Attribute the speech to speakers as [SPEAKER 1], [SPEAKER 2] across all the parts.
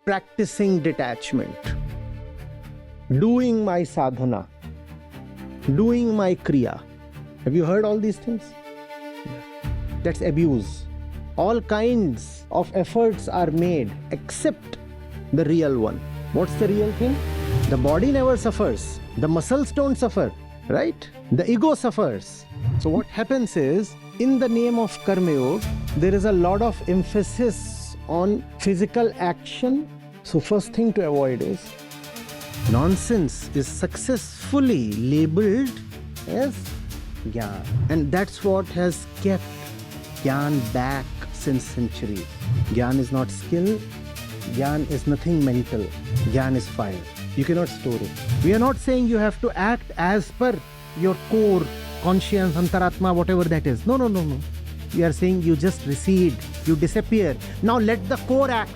[SPEAKER 1] practicing detachment, doing my sadhana, doing my kriya. Have you heard all these things? That's abuse. All kinds of efforts are made except the real one. What's the real thing? The body never suffers. The muscles don't suffer, right? The ego suffers. So what happens is, in the name of Karma Yoga, there is a lot of emphasis on physical action. So first thing to avoid is nonsense is successfully labeled as gyan. And that's what has kept gyan back since centuries. Gyan is not skill. Gyan is nothing mental. Gyan is fire. You cannot store it. We are not saying you have to act as per your core, conscience, antaratma, whatever that is. No. We are saying you just recede, you disappear. Now let the core act.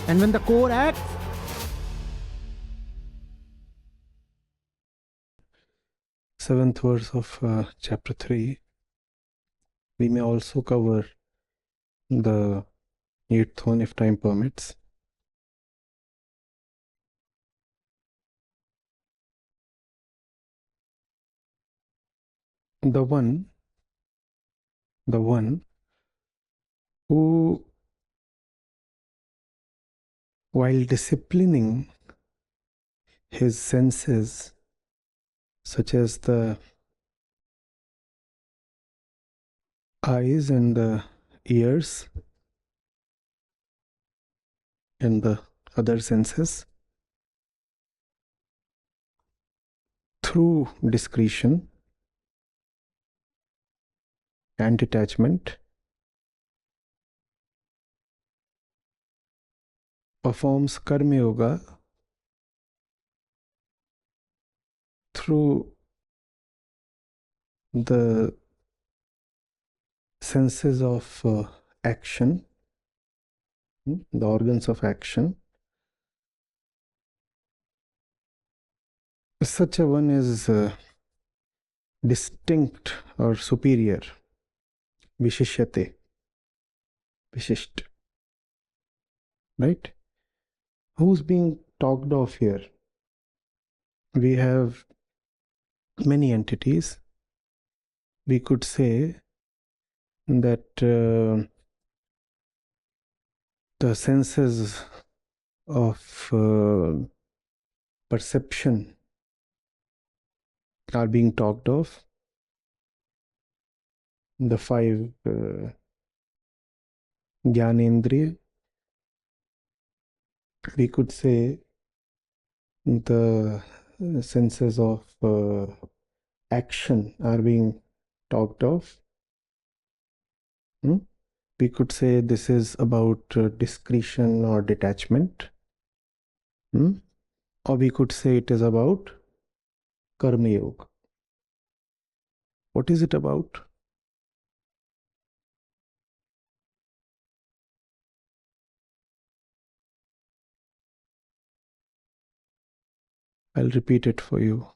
[SPEAKER 1] And when the core acts, seventh verse of chapter 3, we may also cover the eighth one if time permits. The one who, while disciplining his senses, such as the eyes and the ears and the other senses, through discretion and detachment, performs Karma Yoga through the senses of action, the organs of action. Such a one is distinct or superior, vishishyate, vishisht, right? Who's being talked of here? We have many entities. We could say that the senses of perception are being talked of. The five gyanendriya. We could say the senses of action are being talked of. We could say this is about discretion or detachment. Or we could say it is about Karma Yoga. What is it about? I'll repeat it for you.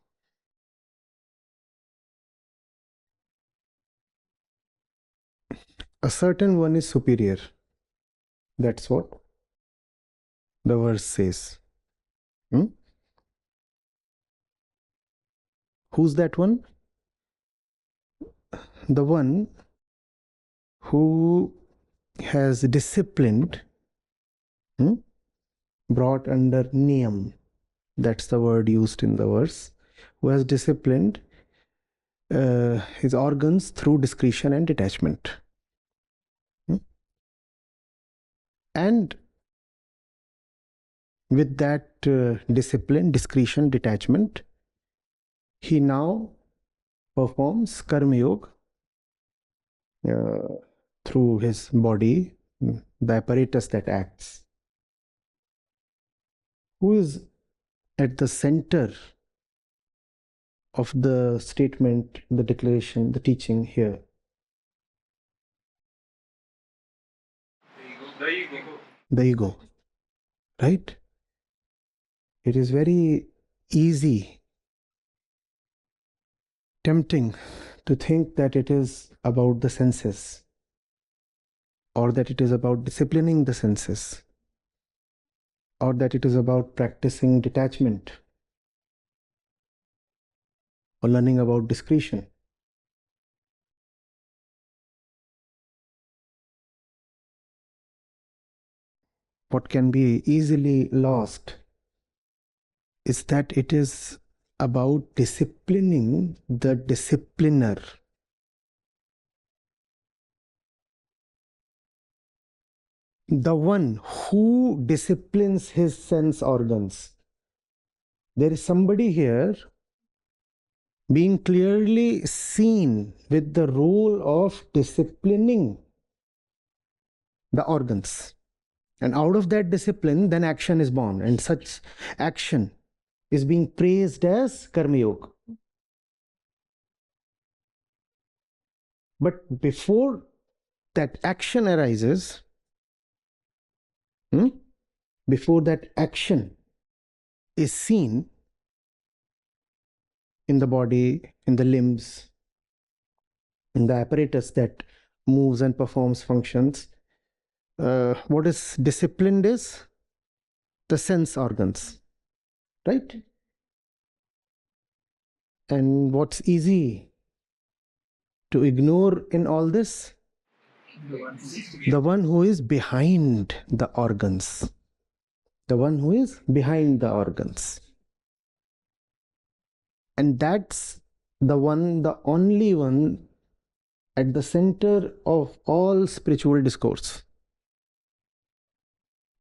[SPEAKER 1] A certain one is superior. That's what the verse says. Who's that one? The one who has disciplined, brought under niyam. That's the word used in the verse. Who has disciplined his organs through discretion and detachment. And with that discipline, discretion, detachment, he now performs Karma Yoga through his body, the apparatus that acts. Who is at the center of the statement, the declaration, the teaching here? The ego, right? It is very easy, tempting to think that it is about the senses or that it is about disciplining the senses. or that it is about practicing detachment or learning about discretion. What can be easily lost is that it is about disciplining the discipliner. The one who disciplines his sense organs. There is somebody here being clearly seen with the role of disciplining the organs. And out of that discipline, then action is born. And such action is being praised as Karma Yoga. But before that action arises, before that action is seen in the body, in the limbs, in the apparatus that moves and performs functions, what is disciplined is the sense organs, right? And what's easy to ignore in all this? The one who is behind the organs. The one who is behind the organs. And that's the one, the only one at the center of all spiritual discourse.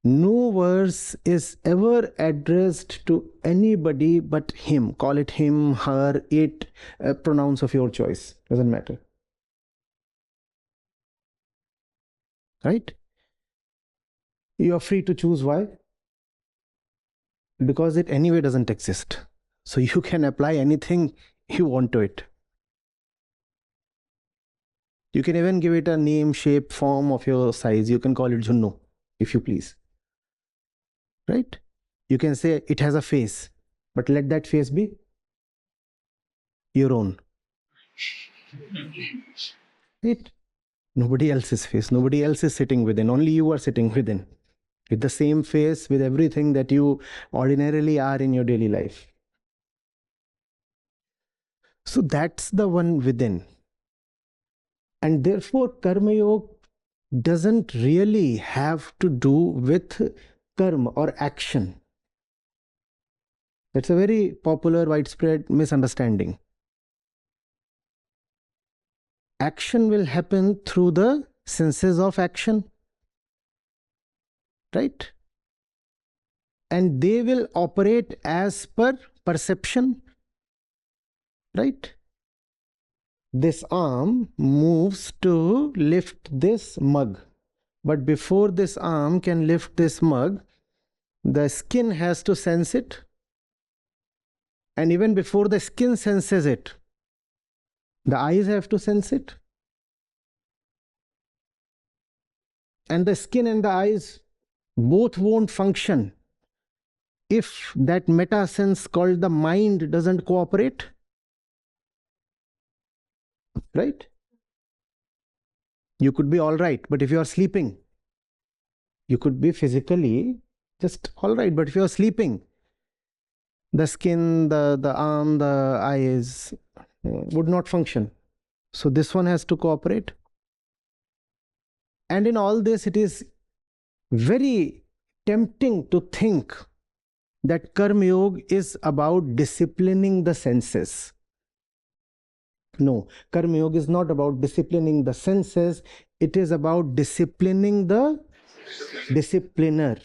[SPEAKER 1] No verse is ever addressed to anybody but him. Call it him, her, it, pronouns of your choice. Doesn't matter. Right? You are free to choose. Why? Because it anyway doesn't exist. So you can apply anything you want to it. You can even give it a name, shape, form of your size. You can call it Junno, if you please. Right? You can say it has a face, but let that face be your own. Right? Nobody else's face. Nobody else is sitting within. Only you are sitting within. With the same face, with everything that you ordinarily are in your daily life. So that's the one within. And therefore, Karma Yoga doesn't really have to do with karma or action. That's a very popular, widespread misunderstanding. Action will happen through the senses of action, right? And they will operate as per perception, right? This arm moves to lift this mug. But before this arm can lift this mug, the skin has to sense it. And even before the skin senses it, the eyes have to sense it. And the skin and the eyes both won't function if that meta sense called the mind doesn't cooperate. Right? You could be all right, but if you are sleeping, you could be physically just all right, but if you are sleeping, the skin, the arm, the eyes would not function. So this one has to cooperate. And in all this, it is very tempting to think that Karma Yoga is about disciplining the senses. No, Karma Yoga is not about disciplining the senses. It is about disciplining the discipliner.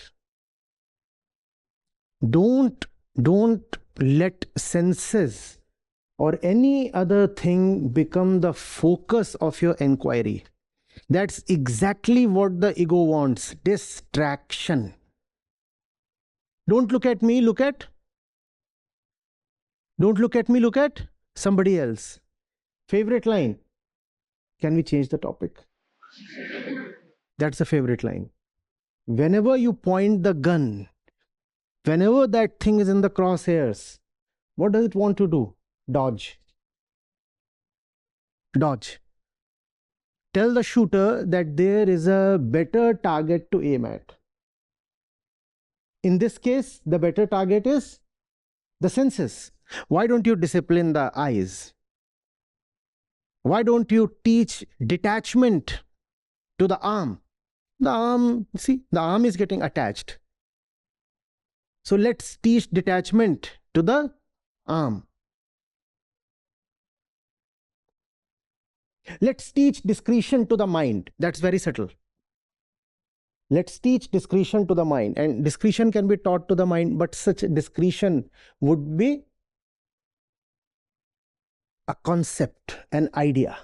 [SPEAKER 1] Don't let senses or any other thing become the focus of your inquiry. That's exactly what the ego wants. Distraction. Don't look at me, look at. Don't look at me, look at somebody else. Favorite line. Can we change the topic? That's a favorite line. Whenever you point the gun, whenever that thing is in the crosshairs, what does it want to do? Dodge. Dodge. Tell the shooter that there is a better target to aim at. In this case, the better target is the senses. Why don't you discipline the eyes? Why don't you teach detachment to the arm? The arm, see, the arm is getting attached. So let's teach detachment to the arm. Let's teach discretion to the mind. That's very subtle. Let's teach discretion to the mind. And discretion can be taught to the mind, but such discretion would be a concept, an idea.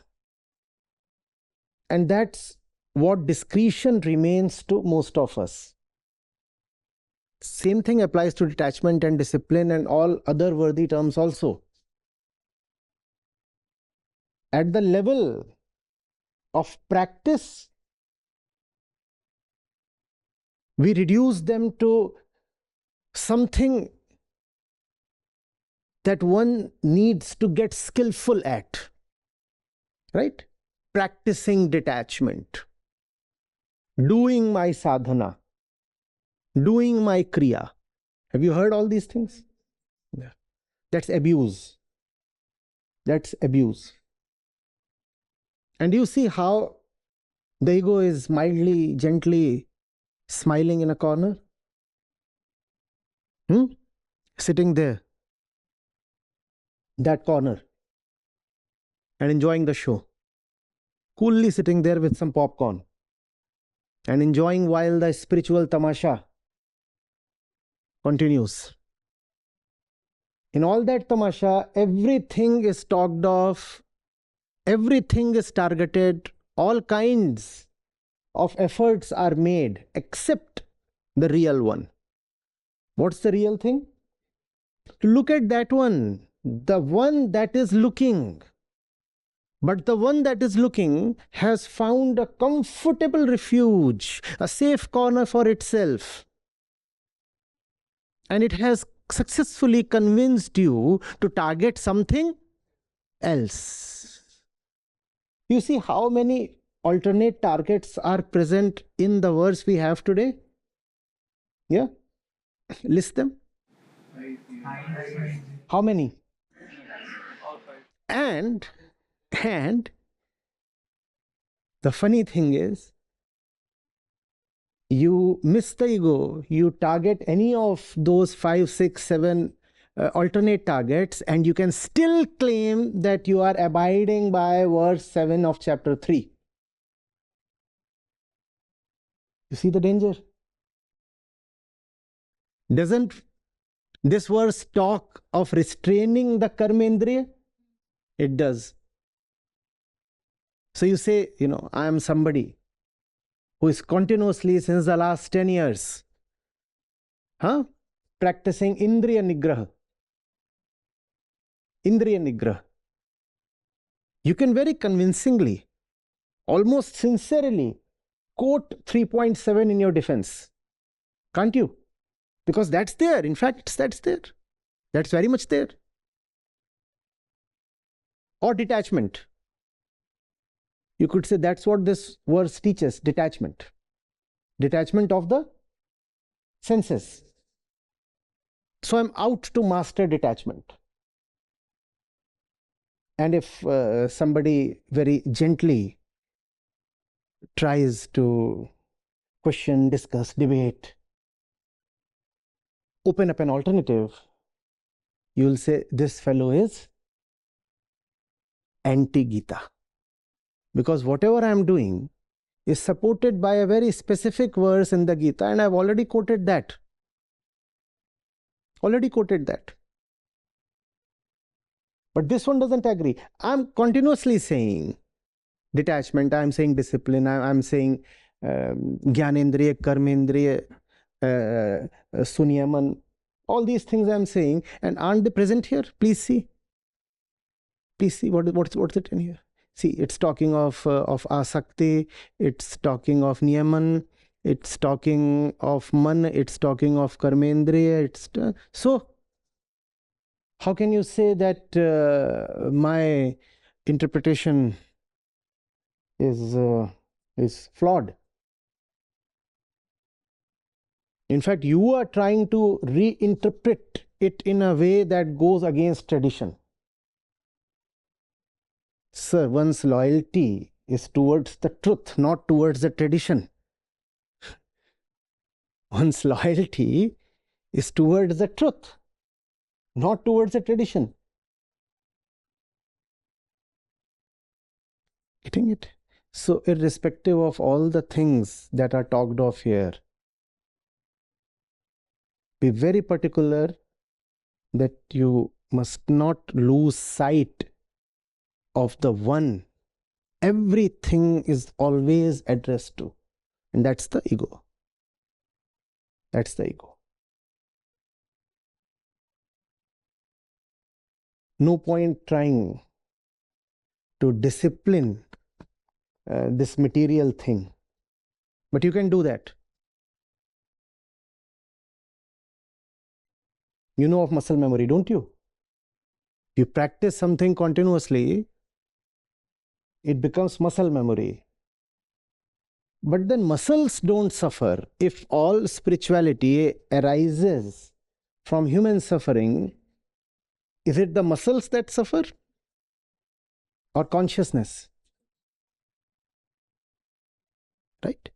[SPEAKER 1] And that's what discretion remains to most of us. Same thing applies to detachment and discipline and all other worthy terms also. At the level of practice, we reduce them to something that one needs to get skillful at, right? Practicing detachment, doing my sadhana, doing my kriya. Have you heard all these things? Yeah. That's abuse. That's abuse. And you see how the ego is mildly, gently smiling in a corner? Sitting there, that corner, and enjoying the show. Coolly sitting there with some popcorn and enjoying while the spiritual tamasha continues. In all that tamasha, everything is talked of, everything is targeted, all kinds of efforts are made except the real one. What's the real thing? To look at that one, the one that is looking. But the one that is looking has found a comfortable refuge, a safe corner for itself. And it has successfully convinced you to target something else. You see how many alternate targets are present in the verse we have today? Yeah? List them. How many? And the funny thing is, you miss the ego, you target any of those 5, 6, 7 alternate targets, and you can still claim that you are abiding by verse 7 of chapter 3. You see the danger? Doesn't this verse talk of restraining the karmendriya? It does. So you say, I am somebody who is continuously since the last 10 years practicing Indriya Nigraha. Indriya Nigraha. You can very convincingly, almost sincerely, quote 3.7 in your defense. Can't you? Because that's there. In fact, that's there. That's very much there. Or detachment. You could say that's what this verse teaches, detachment. Detachment of the senses. So I'm out to master detachment. And if somebody very gently tries to question, discuss, debate, open up an alternative, you will say this fellow is anti-Gita. Because whatever I am doing is supported by a very specific verse in the Gita, and I've already quoted that. But this one doesn't agree. I'm continuously saying detachment, I'm saying discipline, I'm saying gyanendriya, karmendriya, sunyaman, all these things I'm saying, and aren't they present here? Please see. What's it in here? See, it's talking of asakti, it's talking of niyaman, it's talking of man, it's talking of karmendriya. So how can you say that my interpretation is flawed? In fact, you are trying to reinterpret it in a way that goes against tradition. Sir, one's loyalty is towards the truth, not towards the tradition. One's loyalty is towards the truth, not towards the tradition. Getting it? So, irrespective of all the things that are talked of here, be very particular that you must not lose sight of the one everything is always addressed to, and that's the ego. That's the ego. No point trying to discipline this material thing, but you can do that. You know of muscle memory, don't you? You practice something continuously, it becomes muscle memory. But then muscles don't suffer. If all spirituality arises from human suffering, is it the muscles that suffer or consciousness? Right?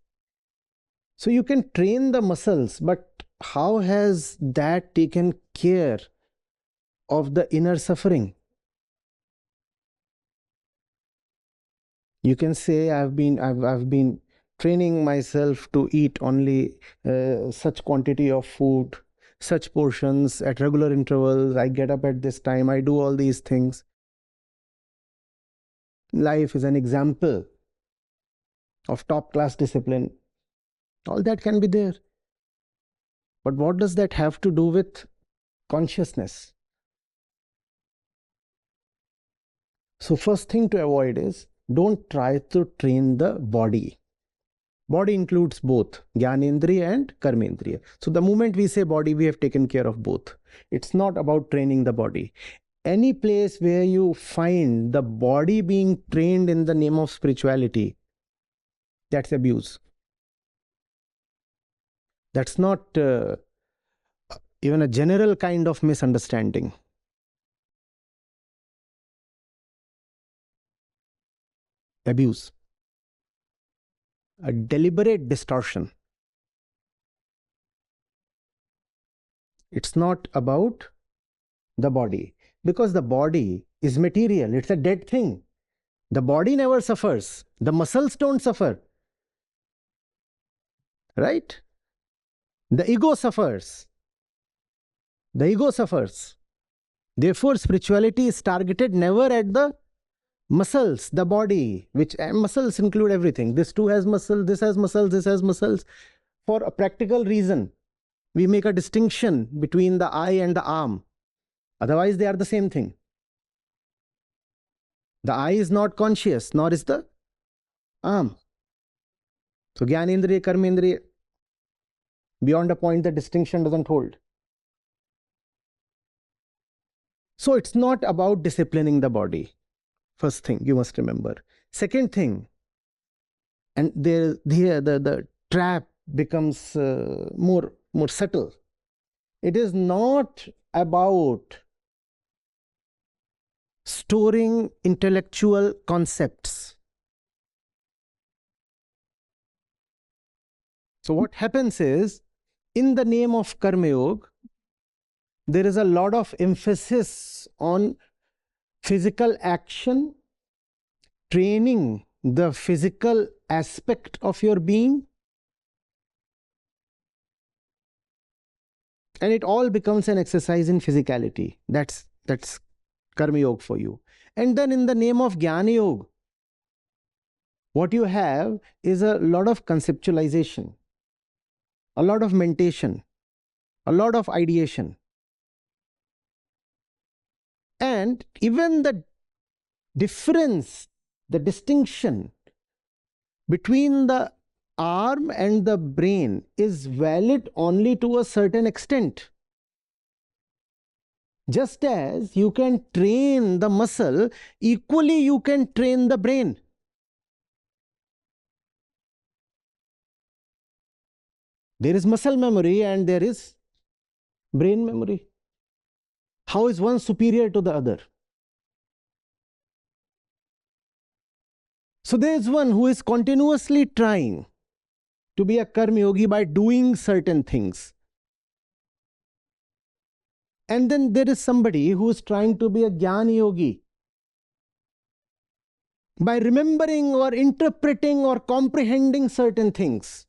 [SPEAKER 1] So you can train the muscles, but how has that taken care of the inner suffering? You can say, I've been training myself to eat only such quantity of food, such portions at regular intervals. I get up at this time. I do all these things. Life is an example of top class discipline. All that can be there. But what does that have to do with consciousness? So first thing to avoid is don't try to train the body. Body includes both Gyanendriya and Karmendriya. So the moment we say body, we have taken care of both. It's not about training the body. Any place where you find the body being trained in the name of spirituality, that's abuse. That's not even a general kind of misunderstanding. Abuse. A deliberate distortion. It's not about the body, because the body is material. It's a dead thing. The body never suffers. The muscles don't suffer. Right? The ego suffers. The ego suffers. Therefore, spirituality is targeted never at the muscles, the body, which muscles include everything. This too has muscle, this has muscles, this has muscles. For a practical reason, we make a distinction between the eye and the arm. Otherwise, they are the same thing. The eye is not conscious, nor is the arm. So, Gyanendriya, Karmendriya, beyond a point, the distinction doesn't hold. So, it's not about disciplining the body. First thing you must remember. Second thing, and the trap becomes more subtle. It is not about storing intellectual concepts. So what happens is, in the name of Karma Yoga, there is a lot of emphasis on physical action, training the physical aspect of your being, and it all becomes an exercise in physicality. That's Karma Yoga for you. And then in the name of Jnana Yoga, what you have is a lot of conceptualization, a lot of mentation, a lot of ideation. And even the difference, the distinction between the arm and the brain is valid only to a certain extent. Just as you can train the muscle, equally you can train the brain. There is muscle memory and there is brain memory. How is one superior to the other? So there is one who is continuously trying to be a karma yogi by doing certain things. And then there is somebody who is trying to be a gyan yogi by remembering or interpreting or comprehending certain things.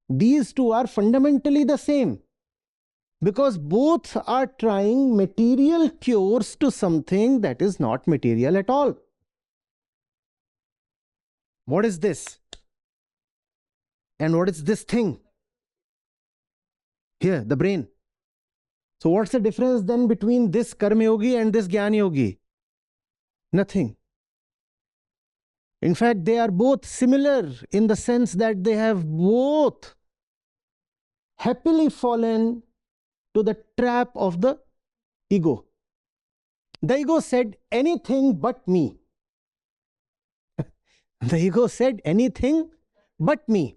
[SPEAKER 1] These two are fundamentally the same, because both are trying material cures to something that is not material at all. What is this? And what is this thing? Here, the brain. So what's the difference then between this karma yogi and this gyan yogi? Nothing. In fact, they are both similar in the sense that they have both happily fallen to the trap of the ego. The ego said anything but me. The ego said anything but me.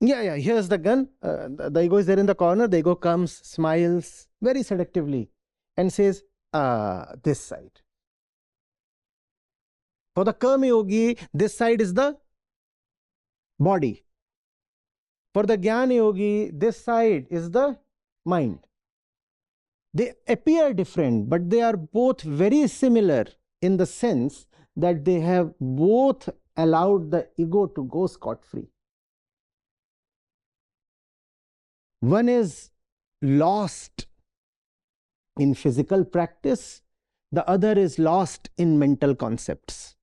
[SPEAKER 1] Yeah, here's the gun. The ego is there in the corner. The ego comes, smiles very seductively and says, this side. For the karma yogi, this side is the body. For the gyan yogi, this side is the mind. They appear different, but they are both very similar in the sense that they have both allowed the ego to go scot-free. One is lost in physical practice, the other is lost in mental concepts.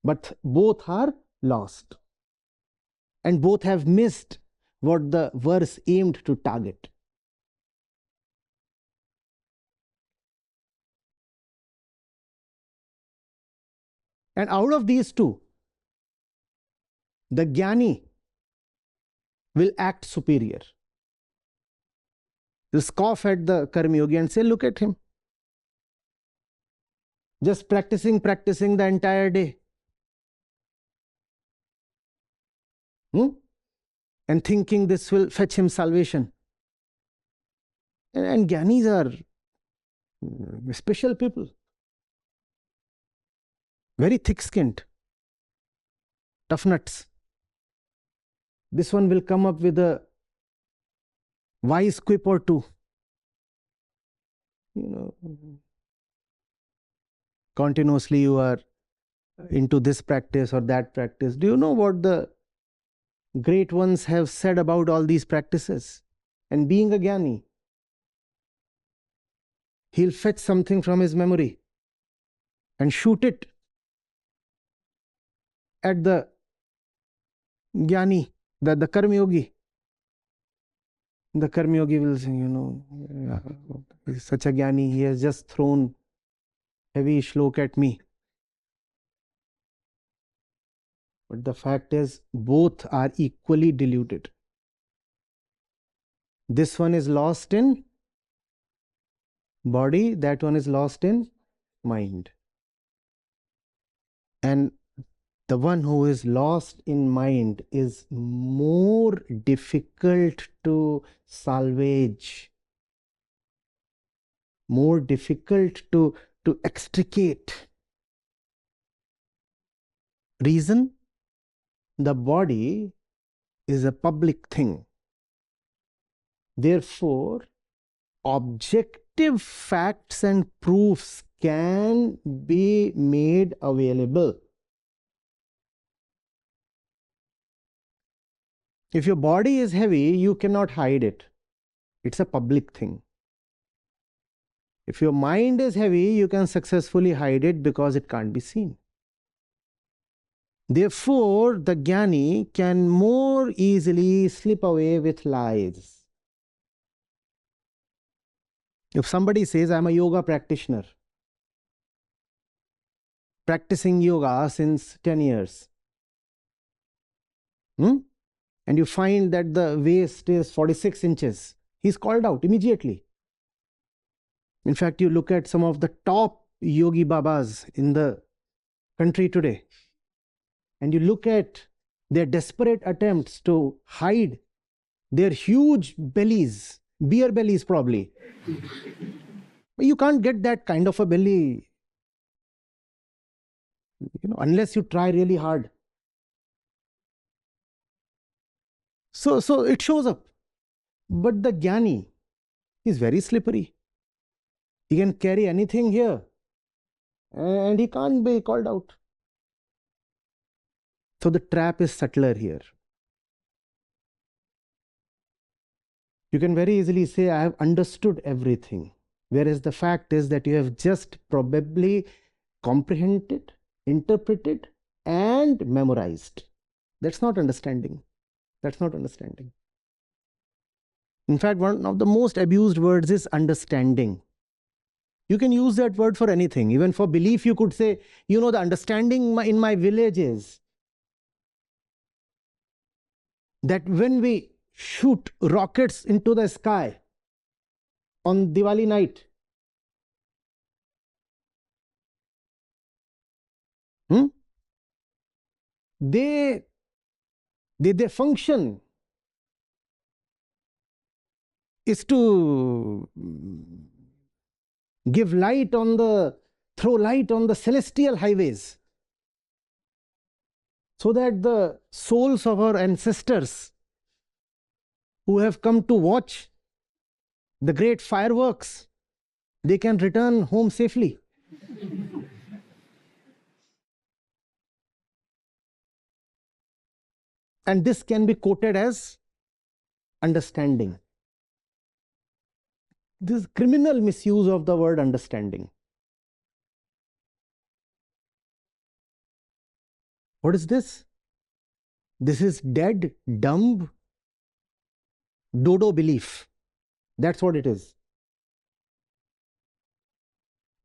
[SPEAKER 1] But both are lost. And both have missed what the verse aimed to target. And out of these two, the Gyani will act superior. He'll scoff at the Karma Yogi and say, look at him. Just practicing the entire day. And thinking this will fetch him salvation. And Gyanis are special people. Very thick-skinned. Tough nuts. This one will come up with a wise quip or two. Continuously you are into this practice or that practice. Do you know what the great ones have said about all these practices? And being a Gyani, he'll fetch something from his memory and shoot it at the Gyani, the Karma Yogi. The Karma Yogi will say, he's such a Gyani, he has just thrown heavy shlok at me. But the fact is, both are equally deluded. This one is lost in body, that one is lost in mind. And the one who is lost in mind is more difficult to salvage, more difficult to extricate. Reason? The body is a public thing. Therefore, objective facts and proofs can be made available. If your body is heavy, you cannot hide it. It's a public thing. If your mind is heavy, you can successfully hide it because it can't be seen. Therefore, the Gyani can more easily slip away with lies. If somebody says, I'm a yoga practitioner, practicing yoga since 10 years, and you find that the waist is 46 inches, he's called out immediately. In fact, you look at some of the top yogi babas in the country today, and you look at their desperate attempts to hide their huge bellies, beer bellies probably. You can't get that kind of a belly, unless you try really hard. So it shows up. But the Gyani is very slippery. He can carry anything here and he can't be called out. So the trap is subtler here. You can very easily say, I have understood everything. Whereas the fact is that you have just probably comprehended, interpreted, and memorized. That's not understanding. That's not understanding. In fact, one of the most abused words is understanding. You can use that word for anything. Even for belief, you could say, the understanding in my village is that when we shoot rockets into the sky on Diwali night, their function is to throw light on the celestial highways, so that the souls of our ancestors who have come to watch the great fireworks, they can return home safely. And this can be quoted as understanding. This criminal misuse of the word understanding. What is this? This is dead, dumb, dodo belief. That's what it is.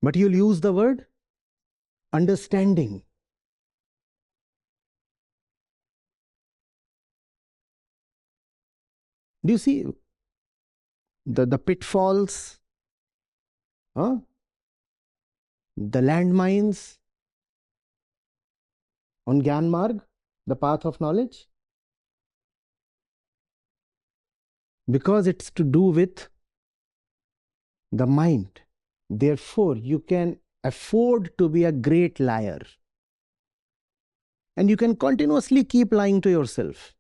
[SPEAKER 1] But you'll use the word understanding. Do you see the pitfalls? The landmines on Gyan Marg, the path of knowledge? Because it's to do with the mind. Therefore, you can afford to be a great liar. And you can continuously keep lying to yourself.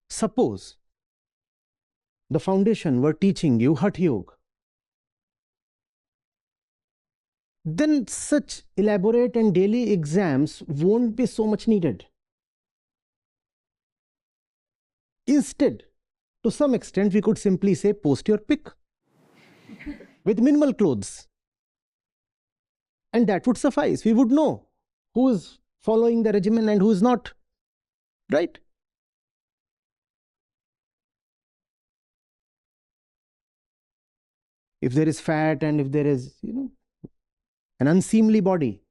[SPEAKER 1] Suppose the foundation were teaching you Hatha Yoga, then such elaborate and daily exams won't be so much needed. Instead, to some extent, we could simply say, post your pic with minimal clothes. And that would suffice. We would know who is following the regimen and who is not. Right? If there is fat and if there is, an unseemly body,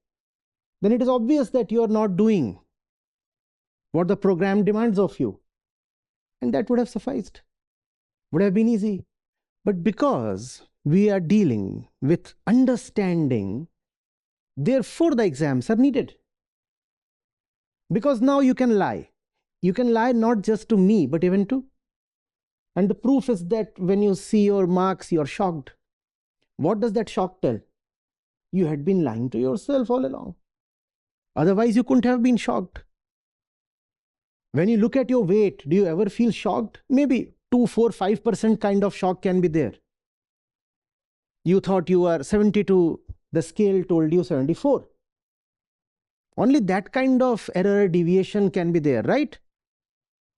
[SPEAKER 1] then it is obvious that you are not doing what the program demands of you. And that would have sufficed. Would have been easy. But because we are dealing with understanding, therefore the exams are needed. Because now you can lie. You can lie not just to me, but even to. And the proof is that when you see your marks, you are shocked. What does that shock tell? You had been lying to yourself all along. Otherwise, you couldn't have been shocked. When you look at your weight, do you ever feel shocked? Maybe 2, 4, 5% kind of shock can be there. You thought you were 72, the scale told you 74. Only that kind of error deviation can be there, right?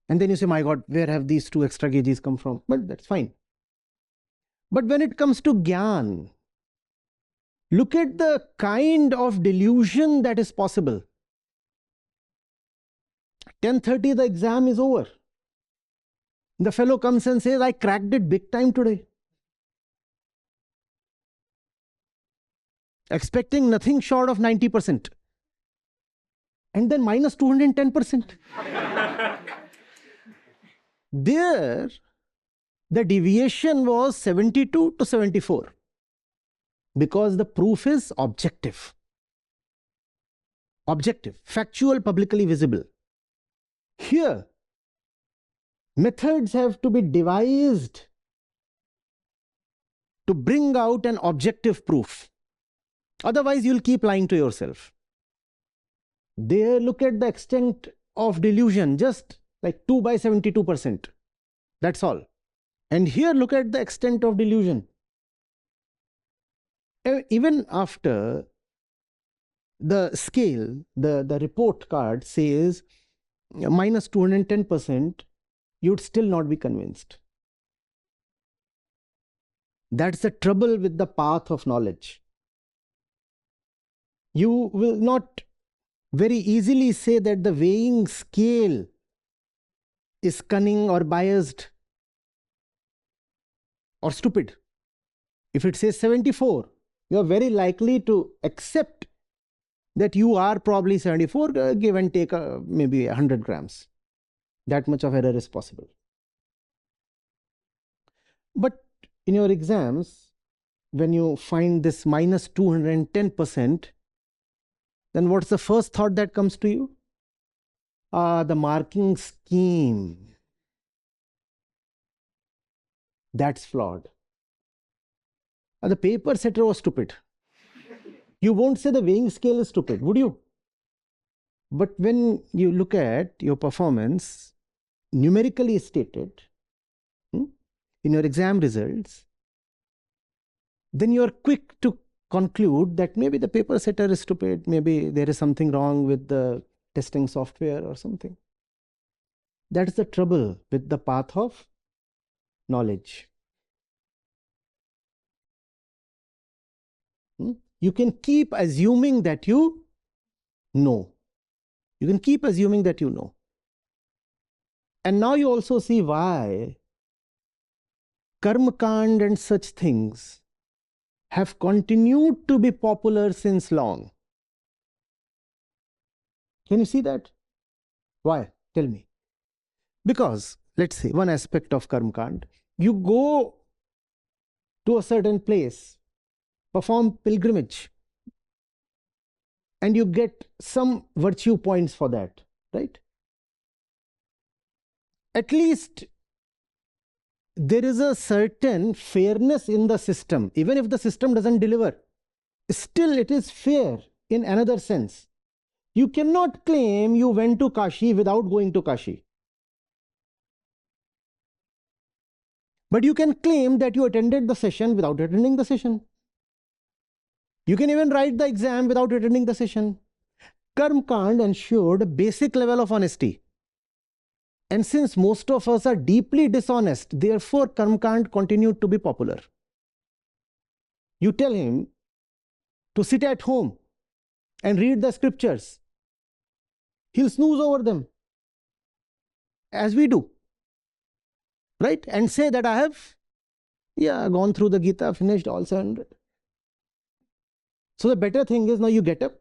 [SPEAKER 1] And then you say, my God, where have these 2 extra kgs come from? But that's fine. But when it comes to gyan, look at the kind of delusion that is possible. 10:30, the exam is over. The fellow comes and says, I cracked it big time today. Expecting nothing short of 90%. And then minus 210%. There, the deviation was 72 to 74. Because the proof is objective. objective, factual, publicly visible. Here, methods have to be devised to bring out an objective proof. Otherwise, you'll keep lying to yourself. There, look at the extent of delusion, just like 2 by 72%. That's all. And here, look at the extent of delusion. Even after the scale, the report card says minus 210%, you'd still not be convinced. That's the trouble with the path of knowledge. You will not very easily say that the weighing scale is cunning or biased or stupid. If it says 74, you are very likely to accept that you are probably 74, give and take maybe 100 grams. That much of error is possible. But in your exams, when you find this minus 210%, then what's the first thought that comes to you? The marking scheme. That's flawed. The paper setter was stupid. You won't say the weighing scale is stupid, would you? But when you look at your performance, numerically stated, in your exam results, then you are quick to conclude that maybe the paper setter is stupid, maybe there is something wrong with the testing software or something. That's the trouble with the path of knowledge. You can keep assuming that you know. You can keep assuming that you know. And now you also see why Karma Kand and such things have continued to be popular since long. Can you see that? Why? Tell me. Because, let's say, one aspect of Karma Kand, you go to a certain place, perform pilgrimage, and you get some virtue points for that, right? At least there is a certain fairness in the system. Even if the system doesn't deliver, still it is fair in another sense. You cannot claim you went to Kashi without going to Kashi. But you can claim that you attended the session without attending the session. You can even write the exam without attending the session. Karma Kand ensured a basic level of honesty. And since most of us are deeply dishonest, therefore Karma Kand continued to be popular. You tell him to sit at home and read the scriptures. He'll snooze over them, as we do, right? And say that I have, gone through the Gita, finished all 700. So the better thing is now you get up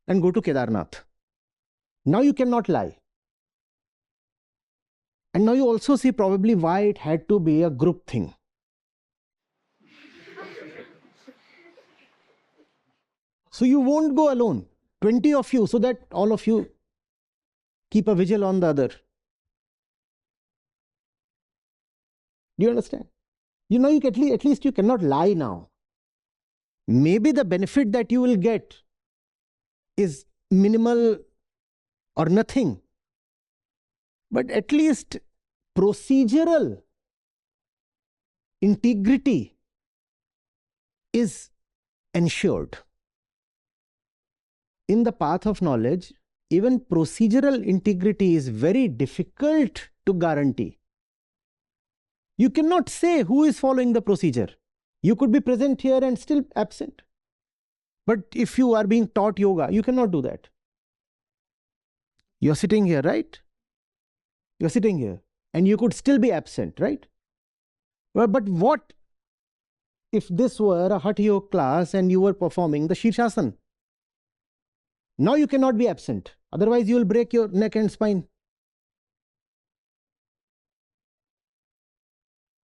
[SPEAKER 1] and go to Kedarnath. Now you cannot lie. And now you also see probably why it had to be a group thing. So you won't go alone. 20 of you, so that all of you keep a vigil on the other. Do you understand? You know, at least you cannot lie now. Maybe the benefit that you will get is minimal or nothing. But at least procedural integrity is ensured. In the path of knowledge, even procedural integrity is very difficult to guarantee. You cannot say who is following the procedure. You could be present here and still absent. But if you are being taught yoga, you cannot do that. You're sitting here, right? You're sitting here and you could still be absent, right? Well, but what if this were a Hatha Yoga class and you were performing the Shirshasana? Now you cannot be absent. Otherwise, you will break your neck and spine.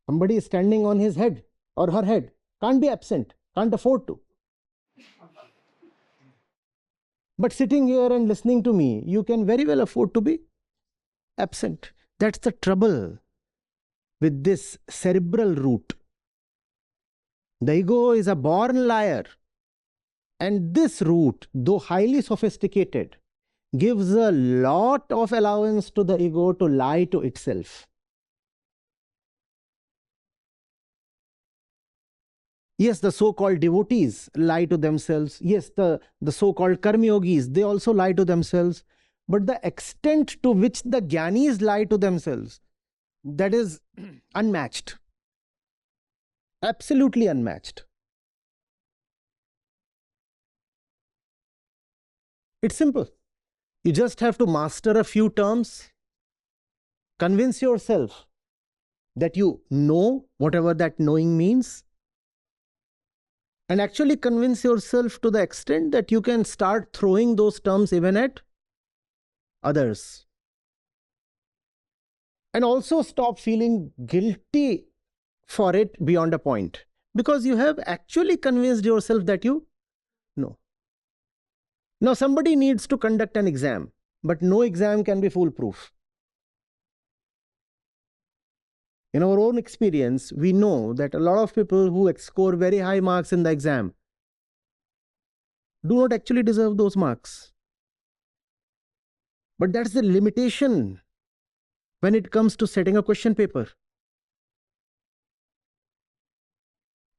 [SPEAKER 1] Somebody is standing on his head or her head. Can't be absent. Can't afford to. But sitting here and listening to me, you can very well afford to be absent. That's the trouble with this cerebral root. The ego is a born liar. And this root, though highly sophisticated, gives a lot of allowance to the ego to lie to itself. Yes, the so-called devotees lie to themselves. Yes, the so-called karma yogis, they also lie to themselves. But the extent to which the gyanis lie to themselves, that is unmatched. Absolutely unmatched. It's simple. You just have to master a few terms, convince yourself that you know whatever that knowing means, and actually convince yourself to the extent that you can start throwing those terms even at others. And also stop feeling guilty for it beyond a point, because you have actually convinced yourself that you know. Now, somebody needs to conduct an exam, but no exam can be foolproof. In our own experience, we know that a lot of people who score very high marks in the exam do not actually deserve those marks. But that's the limitation when it comes to setting a question paper.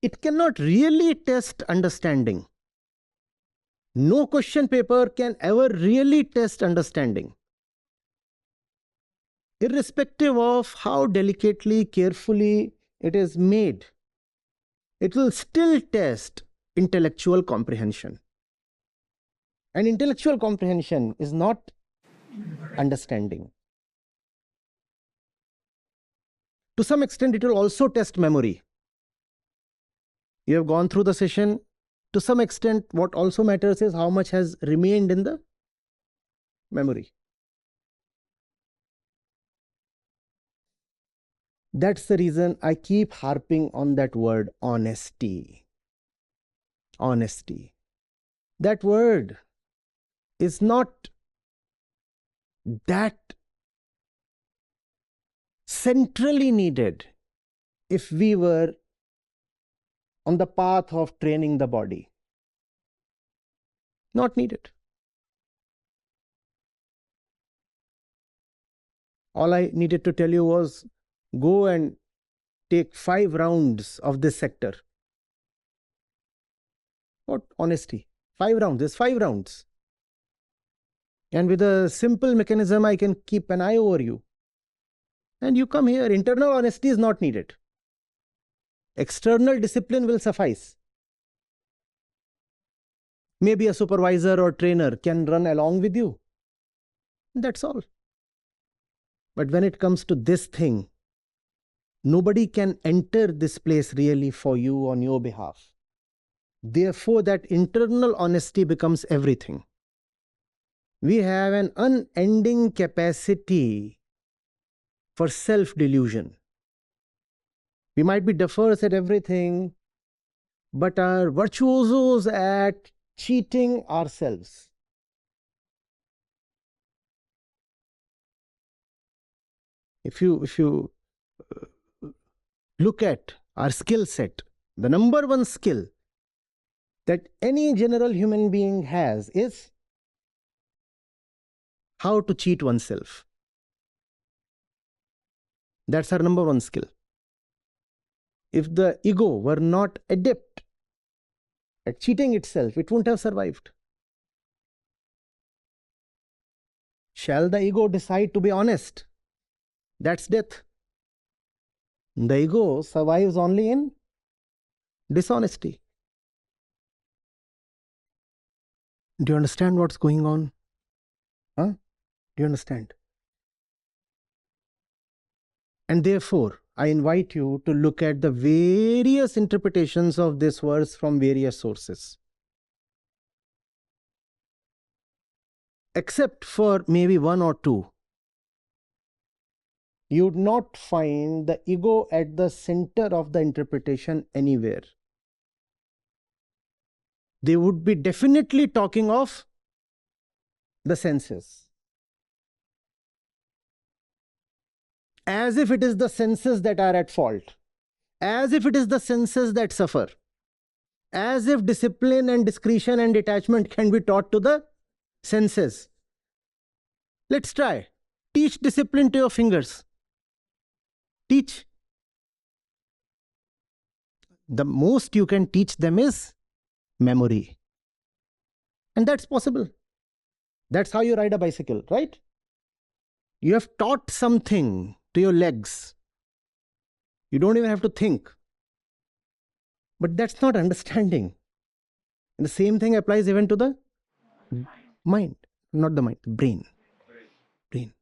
[SPEAKER 1] It cannot really test understanding. No question paper can ever really test understanding. Irrespective of how delicately, carefully it is made, it will still test intellectual comprehension. And intellectual comprehension is not understanding. To some extent, it will also test memory. You have gone through the session. To some extent, what also matters is how much has remained in the memory. That's the reason I keep harping on that word, honesty. Honesty. That word is not that centrally needed if we were on the path of training the body. Not needed. All I needed to tell you was go and take 5 rounds of this sector. What honesty? 5 rounds. There's 5 rounds. And with a simple mechanism, I can keep an eye over you. And you come here. Internal honesty is not needed. External discipline will suffice. Maybe a supervisor or trainer can run along with you. That's all. But when it comes to this thing, nobody can enter this place really for you on your behalf. Therefore, that internal honesty becomes everything. We have an unending capacity for self-delusion. We might be diverse at everything, but are virtuosos at cheating ourselves. If you look at our skill set, the number one skill that any general human being has is how to cheat oneself. That's our number one skill. If the ego were not adept at cheating itself, it wouldn't have survived. Shall the ego decide to be honest? That's death. The ego survives only in dishonesty. Do you understand what's going on? Huh? Do you understand? And therefore, I invite you to look at the various interpretations of this verse from various sources. Except for maybe 1 or 2, you would not find the ego at the center of the interpretation anywhere. They would be definitely talking of the senses. As if it is the senses that are at fault. As if it is the senses that suffer. As if discipline and discretion and detachment can be taught to the senses. Let's try. Teach discipline to your fingers. Teach. The most you can teach them is memory. And that's possible. That's how you ride a bicycle, right? You have taught something to your legs. You don't even have to think. But that's not understanding. And the same thing applies even to the mind. Not the mind, the brain. Brain.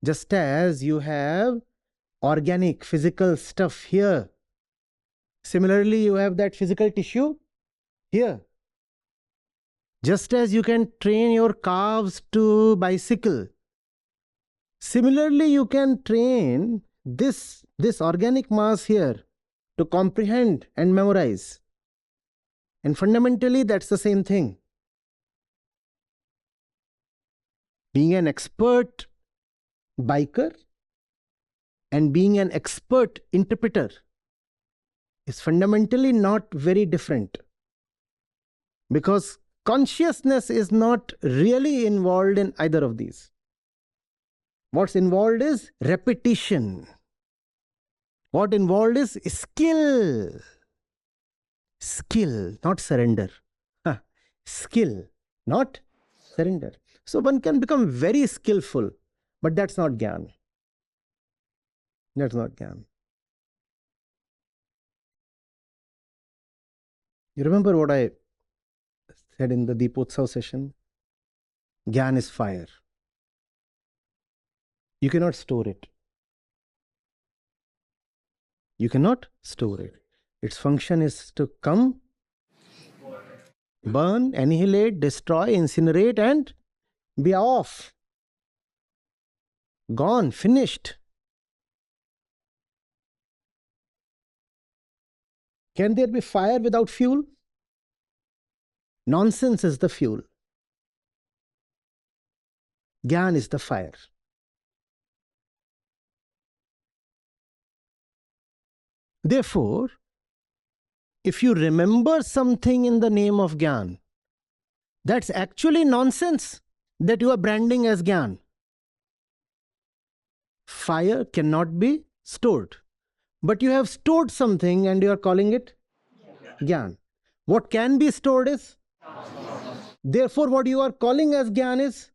[SPEAKER 1] Just as you have organic, physical stuff here, similarly, you have that physical tissue here. Just as you can train your calves to bicycle, similarly, you can train this organic mass here to comprehend and memorize. And fundamentally, that's the same thing. Being an expert biker and being an expert interpreter is fundamentally not very different, because consciousness is not really involved in either of these. What's involved is repetition. What involved is skill. Skill, not surrender. Skill, not surrender. So one can become very skillful, but that's not gyan. That's not gyan. You remember what I said in the Deepotsav session? Gyan is fire. You cannot store it. You cannot store it. Its function is to come, burn, annihilate, destroy, incinerate, and be off. Gone, finished. Can there be fire without fuel? Nonsense is the fuel. Gyan is the fire. Therefore, if you remember something in the name of gyan, that's actually nonsense that you are branding as gyan. Fire cannot be stored. But you have stored something and you are calling it gyan. What can be stored is? Therefore, what you are calling as gyan is?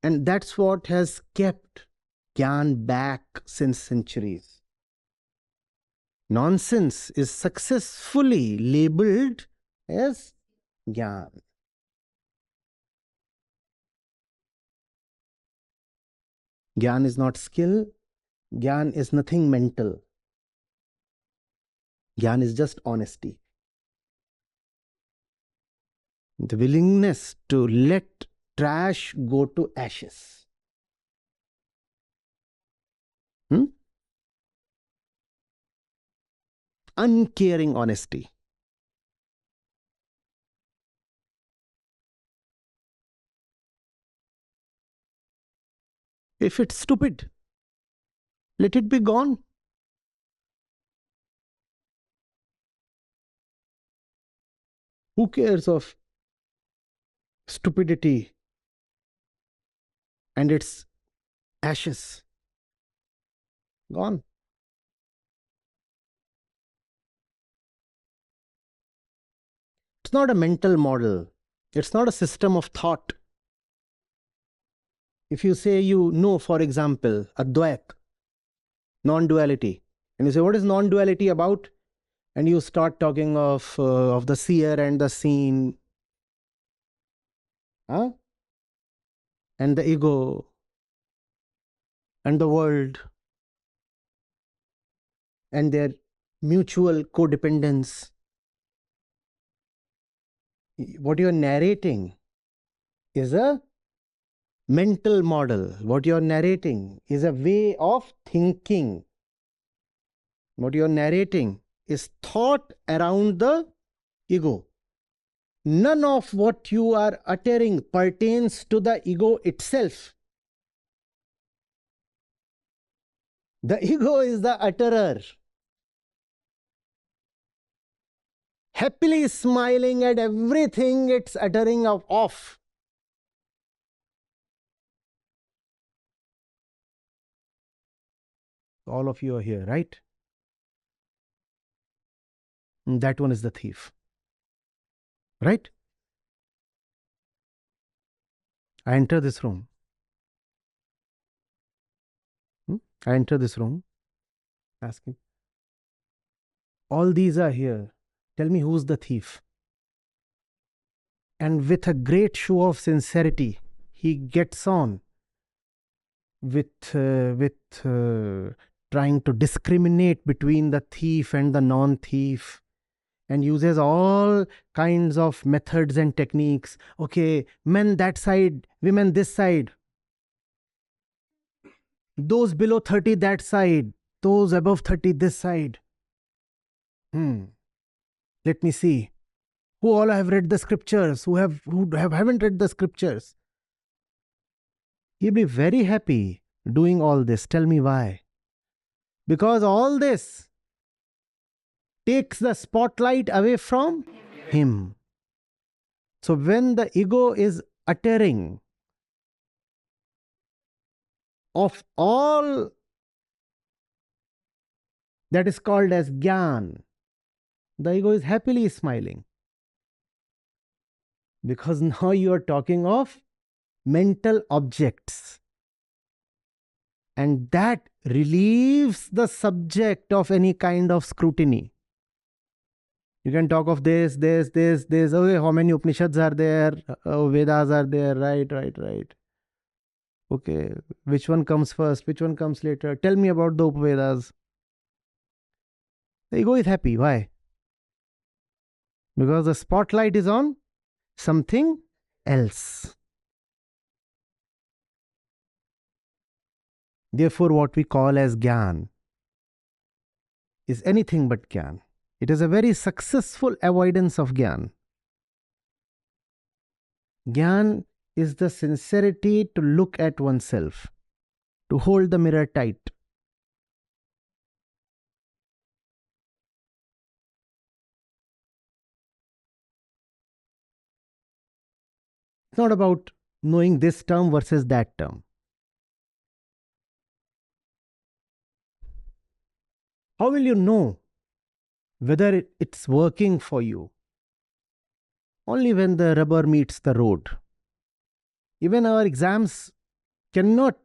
[SPEAKER 1] And that's what has kept gyan back since centuries. Nonsense is successfully labeled as gyan. Gyan is not skill. Gyan is nothing mental. Gyan is just honesty. The willingness to let trash go to ashes. Uncaring honesty. If it's stupid, let it be gone. Who cares of stupidity and its ashes? Gone. It's not a mental model. It's not a system of thought. If you say you know, for example, Advait, non-duality, and you say, what is non-duality about? And you start talking of the seer and the seen, and the ego, and the world, and their mutual codependence. What you are narrating is a mental model. What you are narrating is a way of thinking. What you are narrating is thought around the ego. None of what you are uttering pertains to the ego itself. The ego is the utterer, happily smiling at everything it's uttering of. All of you are here, right? That one is the thief. Right? I enter this room. I enter this room, asking, all these are here. Tell me who's the thief? And with a great show of sincerity, he gets on with trying to discriminate between the thief and the non-thief, and uses all kinds of methods and techniques. Okay, men that side, women this side, those below 30 that side, those above 30 this side. Let me see who all have read the scriptures, who haven't read the scriptures. He'll be very happy doing all this. Tell me why. Because all this takes the spotlight away from him. So when the ego is uttering of all that is called as gyan, the ego is happily smiling. Because now you are talking of mental objects. And that relieves the subject of any kind of scrutiny. You can talk of this. Okay, how many Upanishads are there? Vedas are there. Right. Okay, which one comes first? Which one comes later? Tell me about the Upavedas. The ego is happy. Why? Because the spotlight is on something else. Therefore, what we call as gyan is anything but gyan. It is a very successful avoidance of gyan. Gyan is the sincerity to look at oneself, to hold the mirror tight. It's not about knowing this term versus that term. How will you know whether it's working for you? Only when the rubber meets the road. Even our exams cannot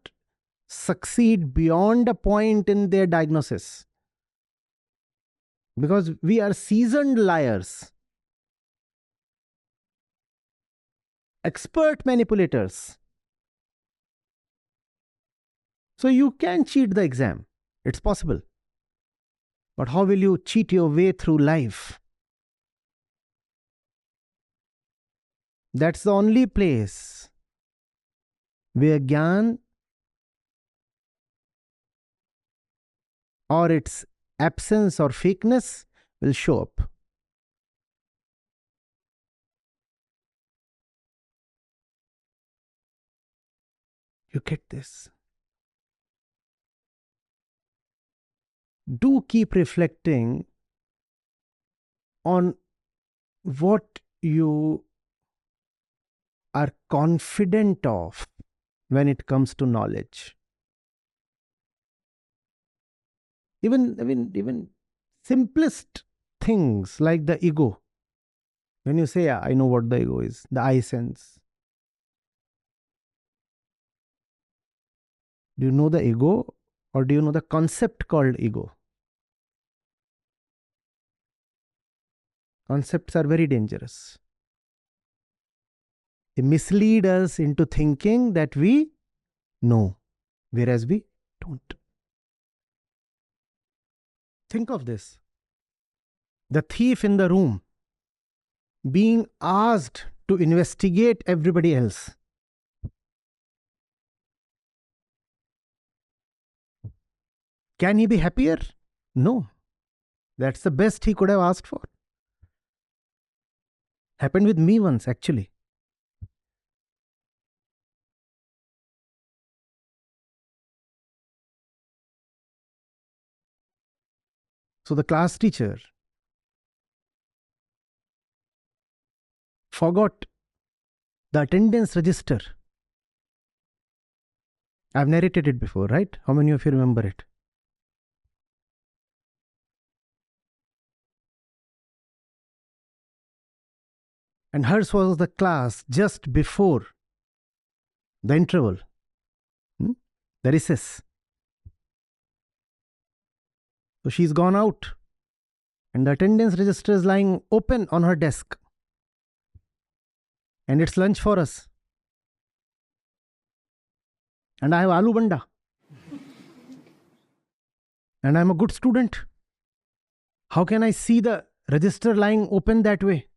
[SPEAKER 1] succeed beyond a point in their diagnosis. Because we are seasoned liars, expert manipulators. So you can cheat the exam. It's possible. But how will you cheat your way through life? That's the only place where gyan or its absence or fakeness will show up. You get this? Do keep reflecting on what you are confident of when it comes to knowledge. Even simplest things like the ego. When you say, yeah, I know what the ego is, the I sense. Do you know the ego, or do you know the concept called ego? Concepts are very dangerous. They mislead us into thinking that we know, whereas we don't. Think of this. The thief in the room being asked to investigate everybody else. Can he be happier? No. That's the best he could have asked for. Happened with me once, actually. So the class teacher forgot the attendance register. I've narrated it before, right? How many of you remember it? And hers was the class just before the interval, the recess. So she's gone out, and the attendance register is lying open on her desk. And it's lunch for us. And I have aloo banda. And I'm a good student. How can I see the register lying open that way?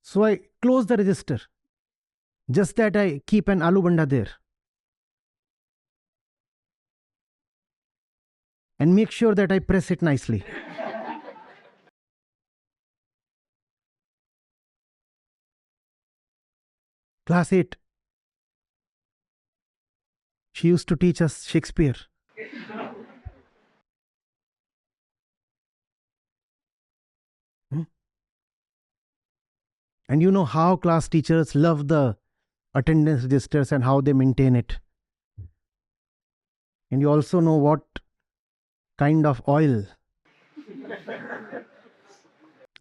[SPEAKER 1] So I close the register. Just that I keep an aloo banda there. And make sure that I press it nicely. Class 8. She used to teach us Shakespeare. And you know how class teachers love the attendance registers and how they maintain it. And you also know what kind of oil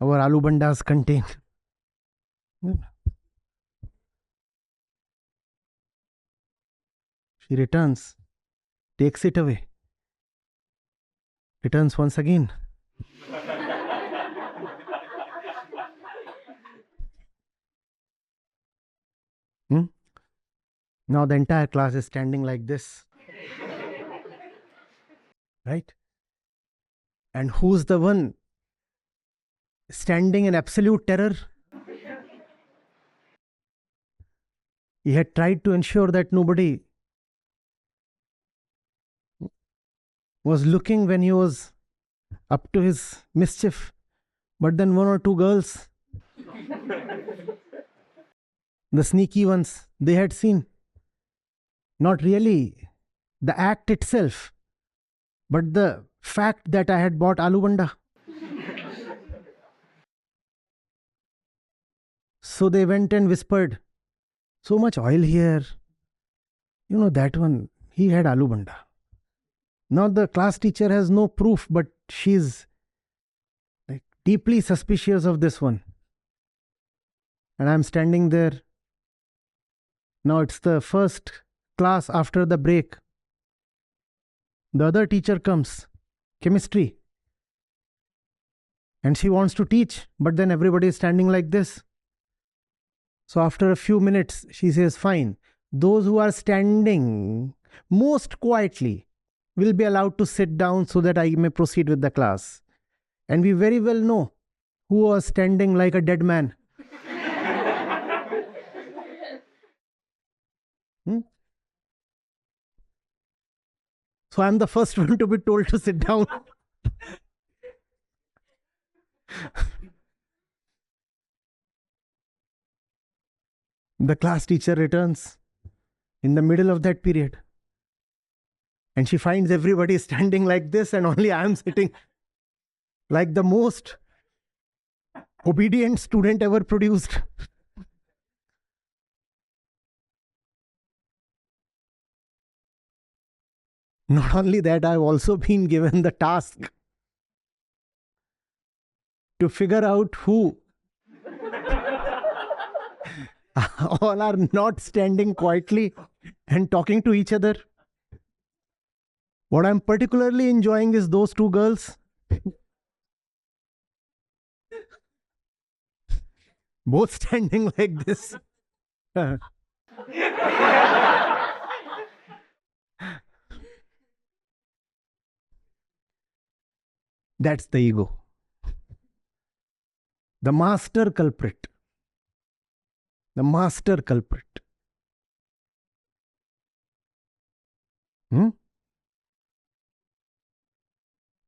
[SPEAKER 1] our aloo bandas contain. She returns, takes it away, returns once again. Now the entire class is standing like this. Right? And who's the one standing in absolute terror? He had tried to ensure that nobody was looking when he was up to his mischief. But then one or two girls, the sneaky ones, they had seen. Not really the act itself, but the fact that I had bought aloo banda. So they went and whispered, so much oil here. You know, that one, he had aloo banda. Now the class teacher has no proof, but she's like deeply suspicious of this one. And I'm standing there. Now it's the first class after the break. The other teacher comes, chemistry. And she wants to teach, but then everybody is standing like this. So after a few minutes, she says, fine, those who are standing most quietly will be allowed to sit down so that I may proceed with the class. And we very well know who was standing like a dead man. So I'm the first one to be told to sit down. The class teacher returns in the middle of that period. And she finds everybody standing like this, and only I am sitting like the most obedient student ever produced. Not only that, I've also been given the task to figure out who all are not standing quietly and talking to each other. What I'm particularly enjoying is those two girls. Both standing like this. That's the ego. The master culprit. The master culprit.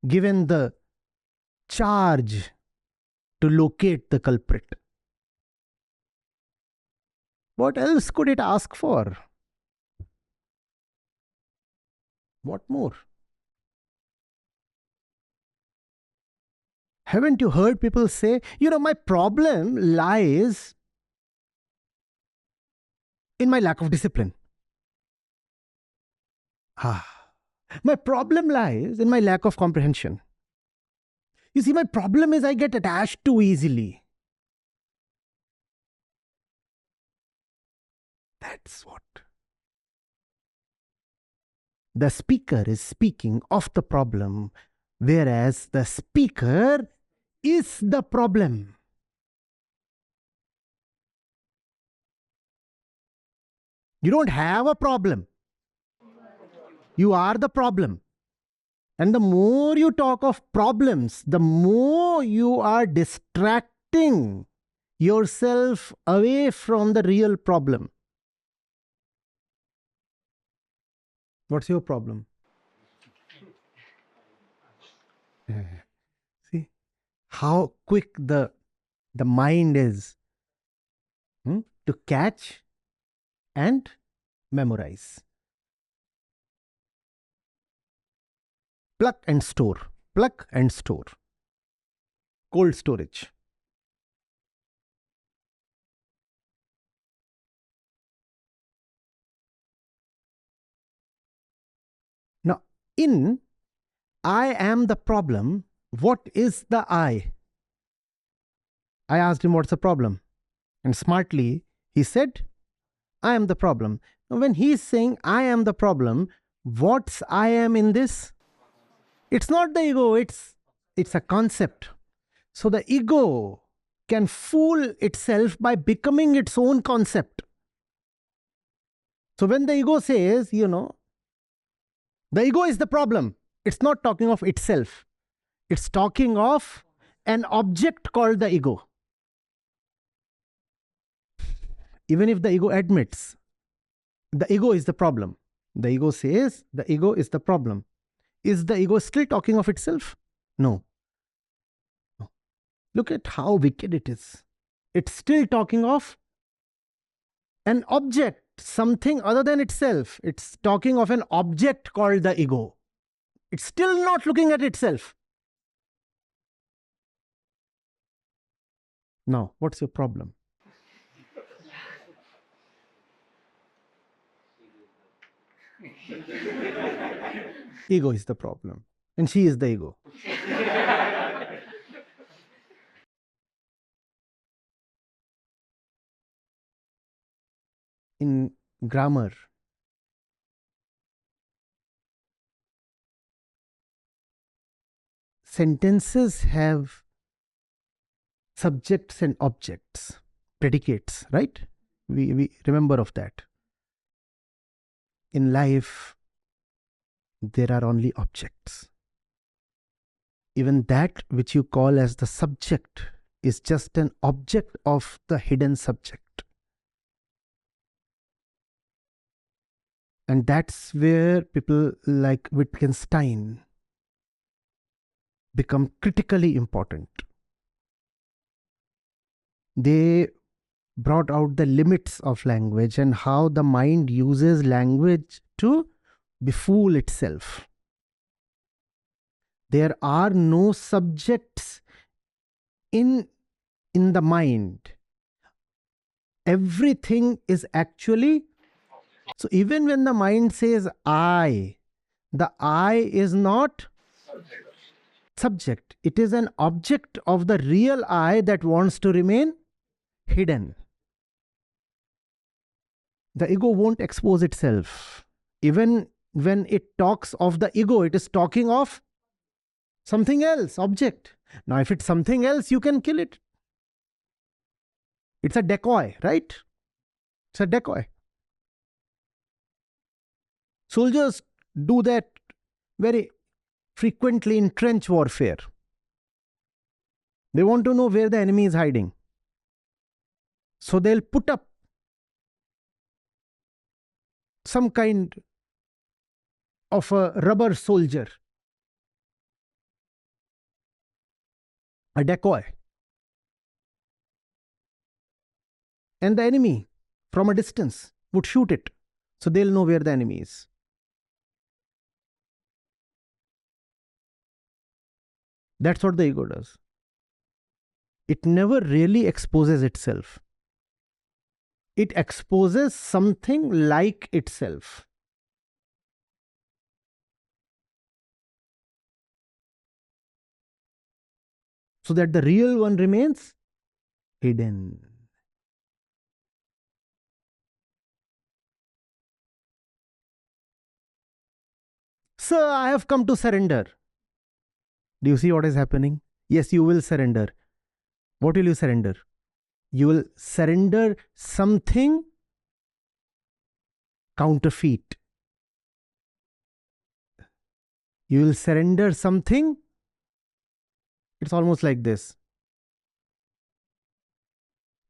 [SPEAKER 1] Given the charge to locate the culprit. What else could it ask for? What more? Haven't you heard people say, my problem lies in my lack of discipline? My problem lies in my lack of comprehension. You see, my problem is I get attached too easily. That's what. The speaker is speaking of the problem, whereas the speaker is the problem. You don't have a problem. You are the problem. And the more you talk of problems, the more you are distracting yourself away from the real problem. What's your problem? See how quick the mind is to catch and memorize. Pluck and store. Pluck and store. Cold storage. Now, in I am the problem, what is the I? I asked him, what's the problem? And smartly, he said, I am the problem. Now, when he's saying, I am the problem, what's I am in this? It's not the ego, it's a concept. So the ego can fool itself by becoming its own concept. So when the ego says, the ego is the problem, it's not talking of itself. It's talking of an object called the ego. Even if the ego admits the ego is the problem, the ego says the ego is the problem. Is the ego still talking of itself? No. Look at how wicked it is. It's still talking of an object, something other than itself. It's talking of an object called the ego. It's still not looking at itself. Now, what's your problem? Ego is the problem, and she is the ego. In grammar, sentences have subjects and objects, predicates, right? We remember of that. In life, there are only objects. Even that which you call as the subject is just an object of the hidden subject. And that's where people like Wittgenstein become critically important. They brought out the limits of language and how the mind uses language to befool itself. There are no subjects in the mind. Everything is actually, so even when the mind says I, the I is not subject. It is an object of the real I that wants to remain hidden. The ego won't expose itself. Even when it talks of the ego, it is talking of something else, object. Now, if it's something else, you can kill it. It's a decoy, right? It's a decoy. Soldiers do that very frequently in trench warfare. They want to know where the enemy is hiding. So they'll put up some kind of a rubber soldier. a decoy. And the enemy from a distance would shoot it, so they'll know where the enemy is. That's what the ego does. It never really exposes itself. It exposes something like itself. So that the real one remains hidden. Sir, I have come to surrender. Do you see what is happening? Yes, you will surrender. What will you surrender? You will surrender something counterfeit. You will surrender something. It's almost like this.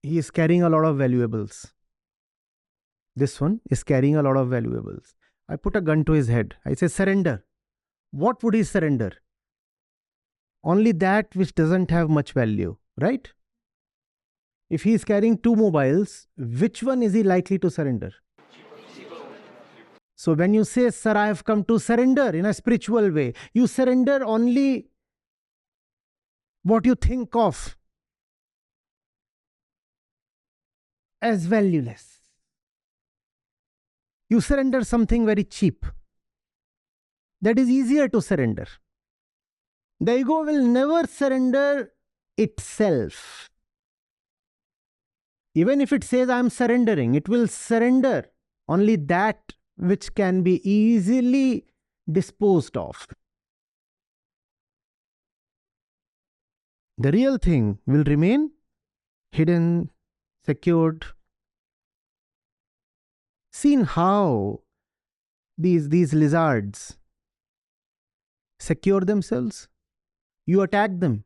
[SPEAKER 1] He is carrying a lot of valuables. This one is carrying a lot of valuables. I put a gun to his head. I say, surrender. What would he surrender? Only that which doesn't have much value, right? If he is carrying 2 mobiles, which one is he likely to surrender? So when you say, sir, I have come to surrender in a spiritual way, you surrender only what you think of as valueless. You surrender something very cheap. That is easier to surrender. The ego will never surrender itself. Even if it says I am surrendering, it will surrender only that which can be easily disposed of. The real thing will remain hidden, secured. Seen how these lizards secure themselves? You attack them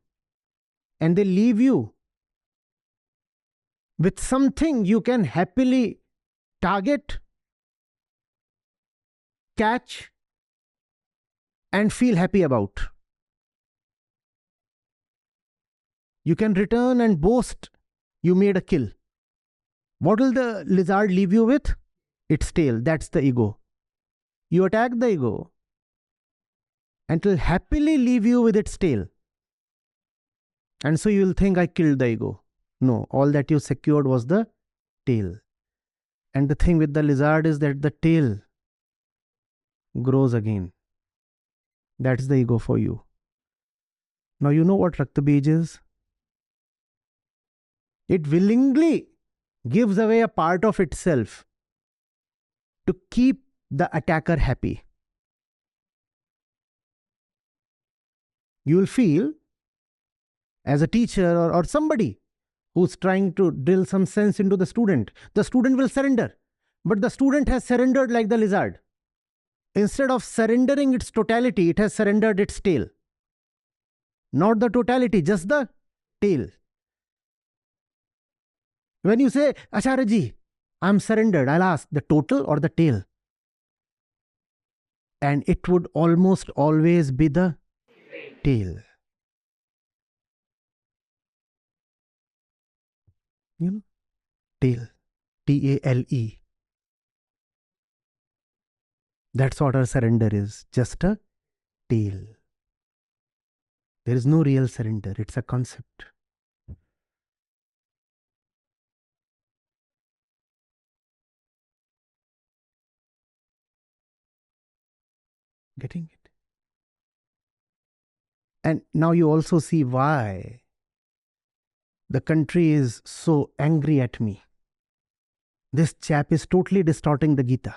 [SPEAKER 1] and they leave you with something you can happily target, catch, and feel happy about. You can return and boast you made a kill. What will the lizard leave you with? Its tail. That's the ego. You attack the ego and it will happily leave you with its tail. And so you will think, I killed the ego. No, all that you secured was the tail. And the thing with the lizard is that the tail grows again. That's the ego for you. Now you know what Raktabij is? It willingly gives away a part of itself to keep the attacker happy. You will feel as a teacher or somebody who's trying to drill some sense into the student will surrender. But the student has surrendered like the lizard. Instead of surrendering its totality, it has surrendered its tail. Not the totality, just the tail. When you say, Acharya Ji, I'm surrendered, I'll ask, the total or the tail? And it would almost always be the tail. You know, tail. T-A-L-E. That's what our surrender is. Just a tail. There is no real surrender. It's a concept. Getting it? And now you also see why the country is so angry at me. This chap is totally distorting the Gita.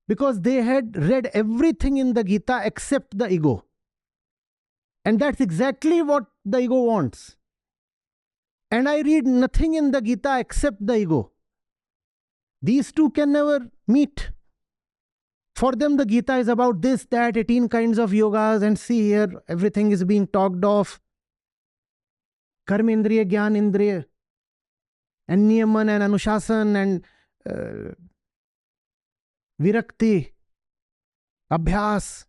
[SPEAKER 1] Because they had read everything in the Gita except the ego. And that's exactly what the ego wants. And I read nothing in the Gita except the ego. These two can never meet. For them, the Gita is about this, that, 18 kinds of yogas, and see here, everything is being talked of. Karma indriya, gyan indriya, and niyaman and anushasan and virakti, abhyas.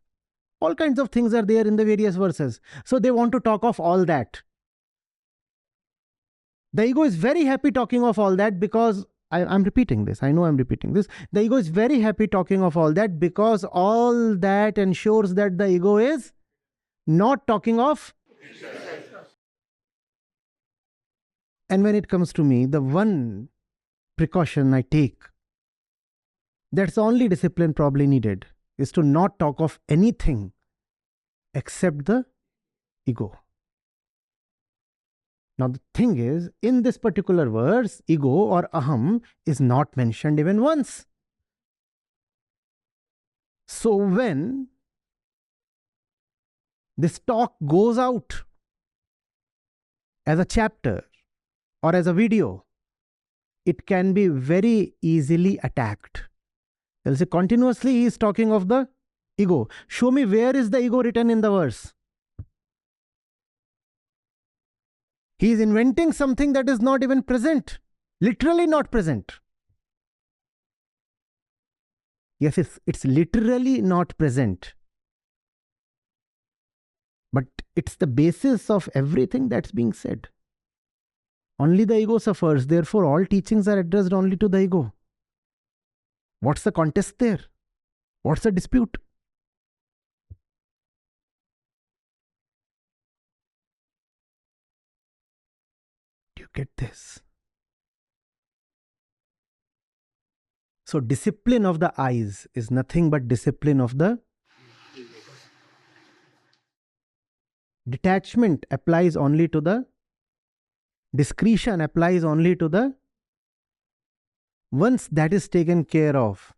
[SPEAKER 1] All kinds of things are there in the various verses. So they want to talk of all that. The ego is very happy talking of all that because I'm repeating this. I know I'm repeating this. The ego is very happy talking of all that because all that ensures that the ego is not talking of. And when it comes to me, the one precaution I take, that's the only discipline probably needed, is to not talk of anything except the ego. Now the thing is, in this particular verse, ego or aham is not mentioned even once. So when this talk goes out as a chapter or as a video, it can be very easily attacked. They'll say continuously he is talking of the ego. Show me where is the ego written in the verse. He is inventing something that is not even present, literally not present. Yes, it's literally not present. But it's the basis of everything that's being said. Only the ego suffers, therefore all teachings are addressed only to the ego. What's the contest there? What's the dispute? Do you get this? So discipline of the eyes is nothing but discipline of the detachment applies only to the discretion applies only to the. Once that is taken care of,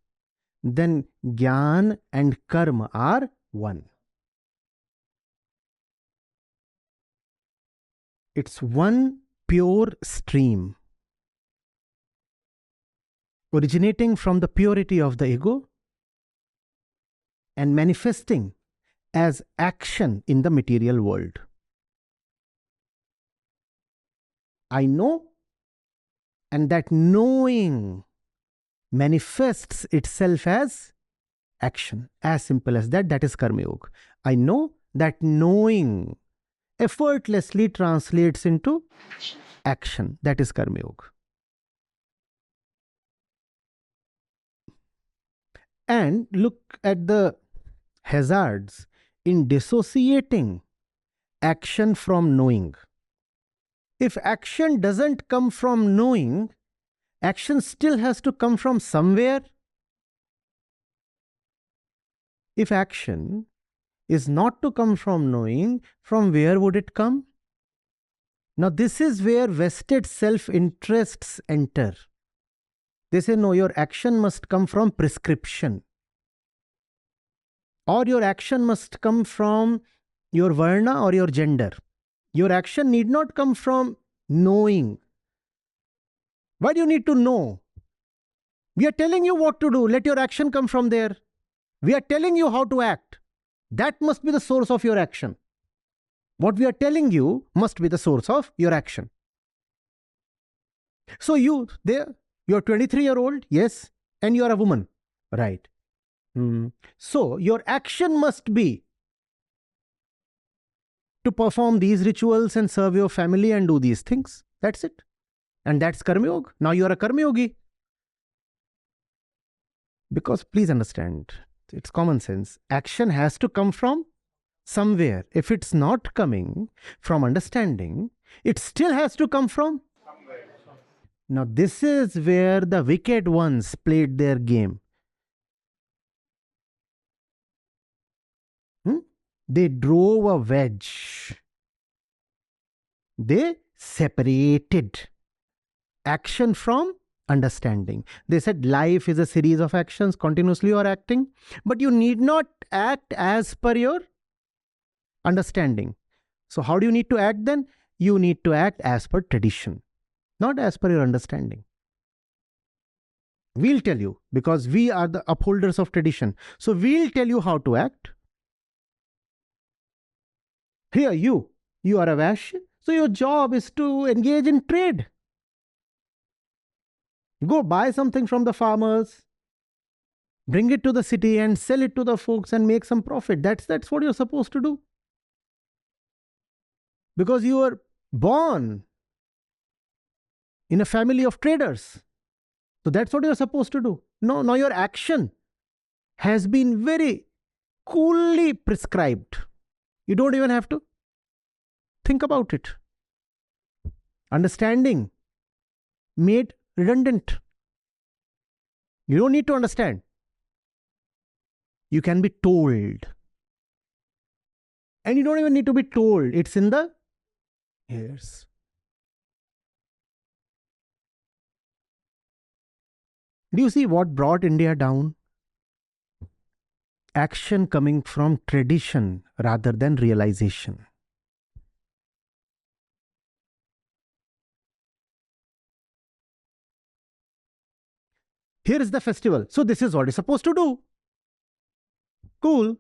[SPEAKER 1] then gyan and karma are one. It's one pure stream originating from the purity of the ego and manifesting as action in the material world. I know, and that knowing manifests itself as action. As simple as that. That is karma yoga. I know, that knowing effortlessly translates into action. That is karma yoga. And look at the hazards in dissociating action from knowing. If action doesn't come from knowing, action still has to come from somewhere. If action is not to come from knowing, from where would it come? Now this is where vested self-interests enter. They say, no, your action must come from prescription. Or your action must come from your varna or your gender. Your action need not come from knowing. Why do you need to know? We are telling you what to do. Let your action come from there. We are telling you how to act. That must be the source of your action. What we are telling you must be the source of your action. So you're 23-year-old, yes, and you are a woman, right? So your action must be to perform these rituals and serve your family and do these things. That's it. And that's karma yoga. Now you are a karma yogi. Because please understand, it's common sense. Action has to come from somewhere. If it's not coming from understanding, it still has to come from somewhere. Now this is where the wicked ones played their game. They drove a wedge. They separated action from understanding. They said life is a series of actions, continuously you are acting, but you need not act as per your understanding. So how do you need to act then? You need to act as per tradition, not as per your understanding. We'll tell you, because we are the upholders of tradition. So we'll tell you how to act. Here you are a Vaishya, so your job is to engage in trade. Go buy something from the farmers, Bring it to the city and sell it to the folks and make some profit. That's what you're supposed to do. Because you were born in a family of traders. So that's what you're supposed to do. No, now your action has been very coolly prescribed. You don't even have to think about it. Understanding made redundant. You don't need to understand. You can be told. And you don't even need to be told. It's in the ears. Do you see what brought India down? Action coming from tradition rather than realization. Here is the festival. So this is what you're supposed to do. Cool.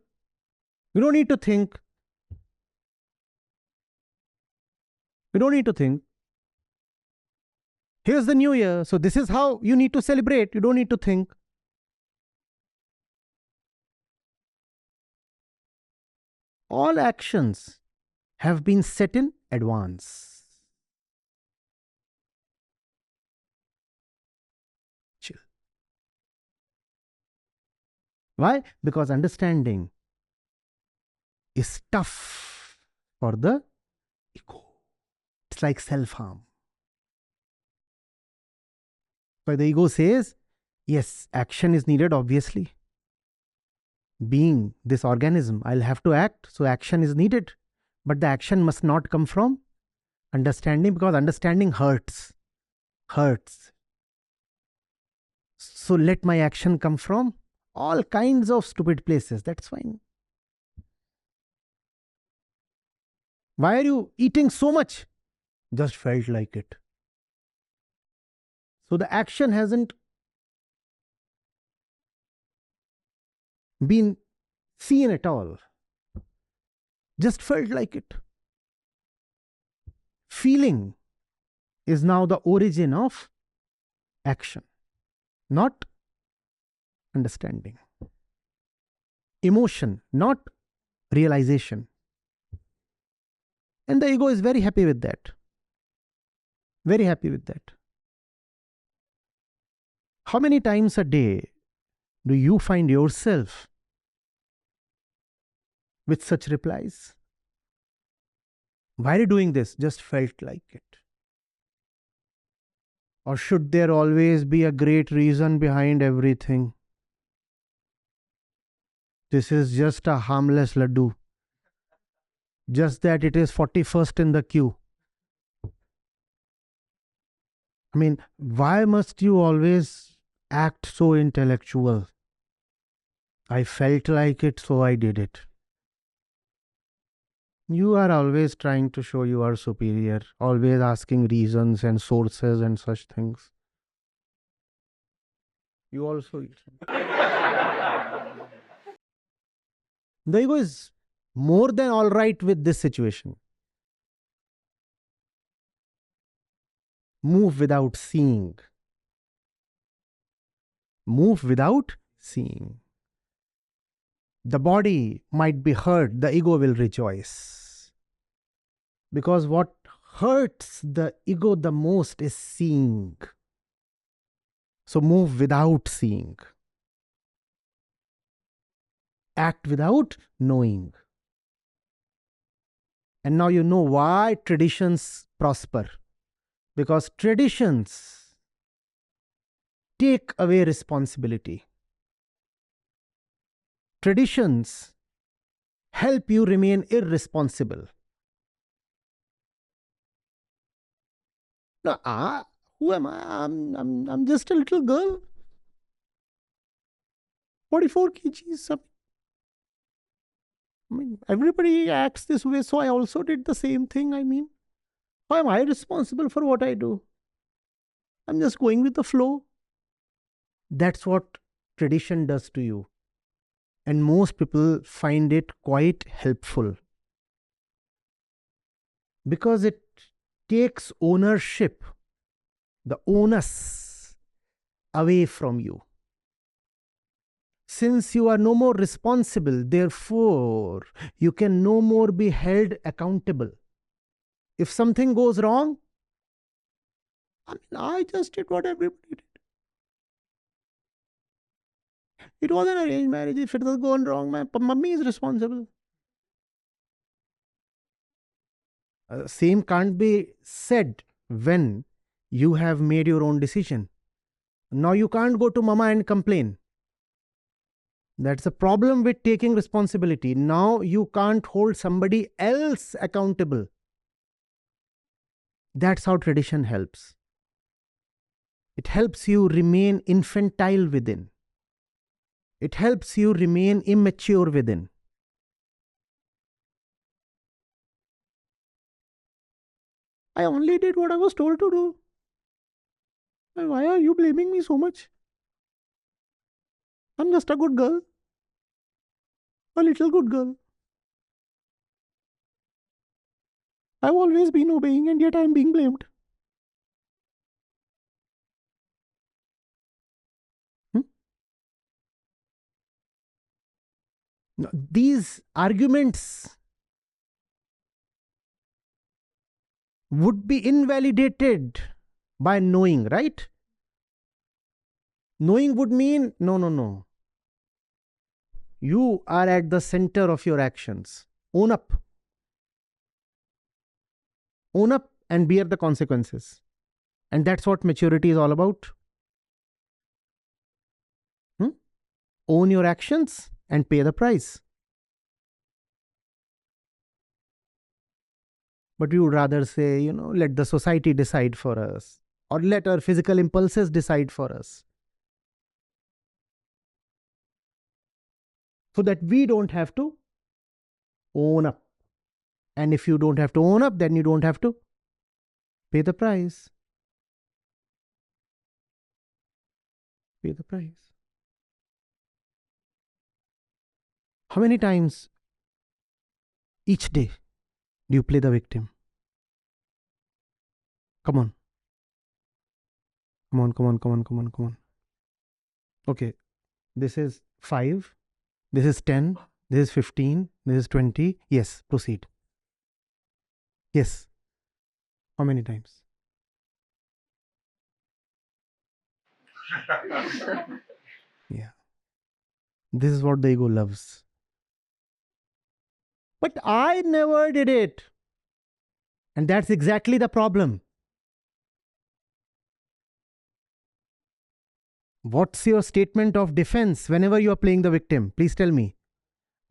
[SPEAKER 1] You don't need to think. You don't need to think. Here's the new year. So this is how you need to celebrate. You don't need to think. All actions have been set in advance. Chill. Why? Because understanding is tough for the ego. It's like self-harm. But the ego says, yes, action is needed, obviously. Being this organism, I'll have to act, so action is needed. But the action must not come from understanding, because understanding hurts. Hurts. So let my action come from all kinds of stupid places. That's fine. Why are you eating so much? Just felt like it. So the action hasn't been seen at all. Just felt like it. Feeling is now the origin of action, not understanding. Emotion, not realization. And the ego is very happy with that. Very happy with that. How many times a day do you find yourself with such replies? Why are you doing this? Just felt like it. Or should there always be a great reason behind everything? This is just a harmless laddu. Just that it is 41st in the queue. I mean, why must you always act so intellectual? I felt like it, so I did it. You are always trying to show you are superior, always asking reasons and sources and such things. You also eat. The ego is more than all right with this situation. Move without seeing. Move without seeing. The body might be hurt, the ego will rejoice. Because what hurts the ego the most is seeing. So move without seeing. Act without knowing. And now you know why traditions prosper. Because traditions take away responsibility. Traditions help you remain irresponsible. No, who am I? I'm just a little girl. 44 kgs. I mean, everybody acts this way, so I also did the same thing. I mean, why am I responsible for what I do? I'm just going with the flow. That's what tradition does to you. And most people find it quite helpful. Because it takes ownership, the onus, away from you. Since you are no more responsible, therefore, you can no more be held accountable. If something goes wrong, I just did what everybody did. It was an arranged marriage. If it has gone wrong, my mummy is responsible. Same can't be said when you have made your own decision. Now you can't go to mama and complain. That's the problem with taking responsibility. Now you can't hold somebody else accountable. That's how tradition helps. It helps you remain infantile within. It helps you remain immature within. I only did what I was told to do. Why are you blaming me so much? I'm just a good girl. A little good girl. I've always been obeying and yet I'm being blamed. These arguments would be invalidated by knowing, right? Knowing would mean, no. You are at the center of your actions. Own up. Own up and bear the consequences. And that's what maturity is all about. Own your actions and pay the price. But we would rather say, let the society decide for us, or let our physical impulses decide for us, so that we don't have to own up. And if you don't have to own up, then you don't have to pay the price. Pay the price. How many times each day do you play the victim? Come on. Come on. Okay, this is 5, this is 10, this is 15, this is 20. Yes, proceed. Yes. How many times? Yeah. This is what the ego loves. But I never did it. And that's exactly the problem. What's your statement of defense whenever you are playing the victim? Please tell me.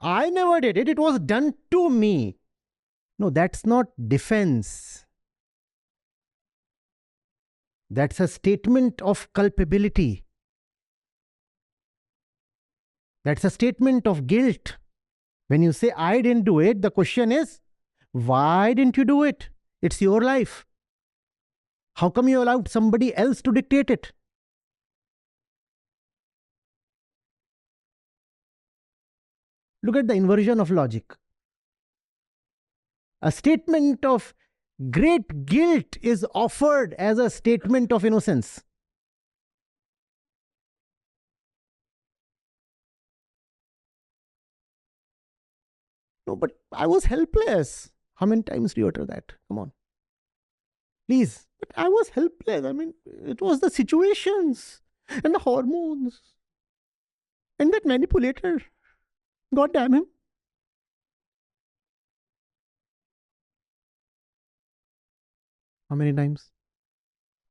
[SPEAKER 1] I never did it. It was done to me. No, that's not defense. That's a statement of culpability. That's a statement of guilt. When you say, I didn't do it, the question is, why didn't you do it? It's your life. How come you allowed somebody else to dictate it? Look at the inversion of logic. A statement of great guilt is offered as a statement of innocence. No, but I was helpless. How many times do you utter that? Come on. Please. But I was helpless. It was the situations and the hormones and that manipulator. God damn him. How many times?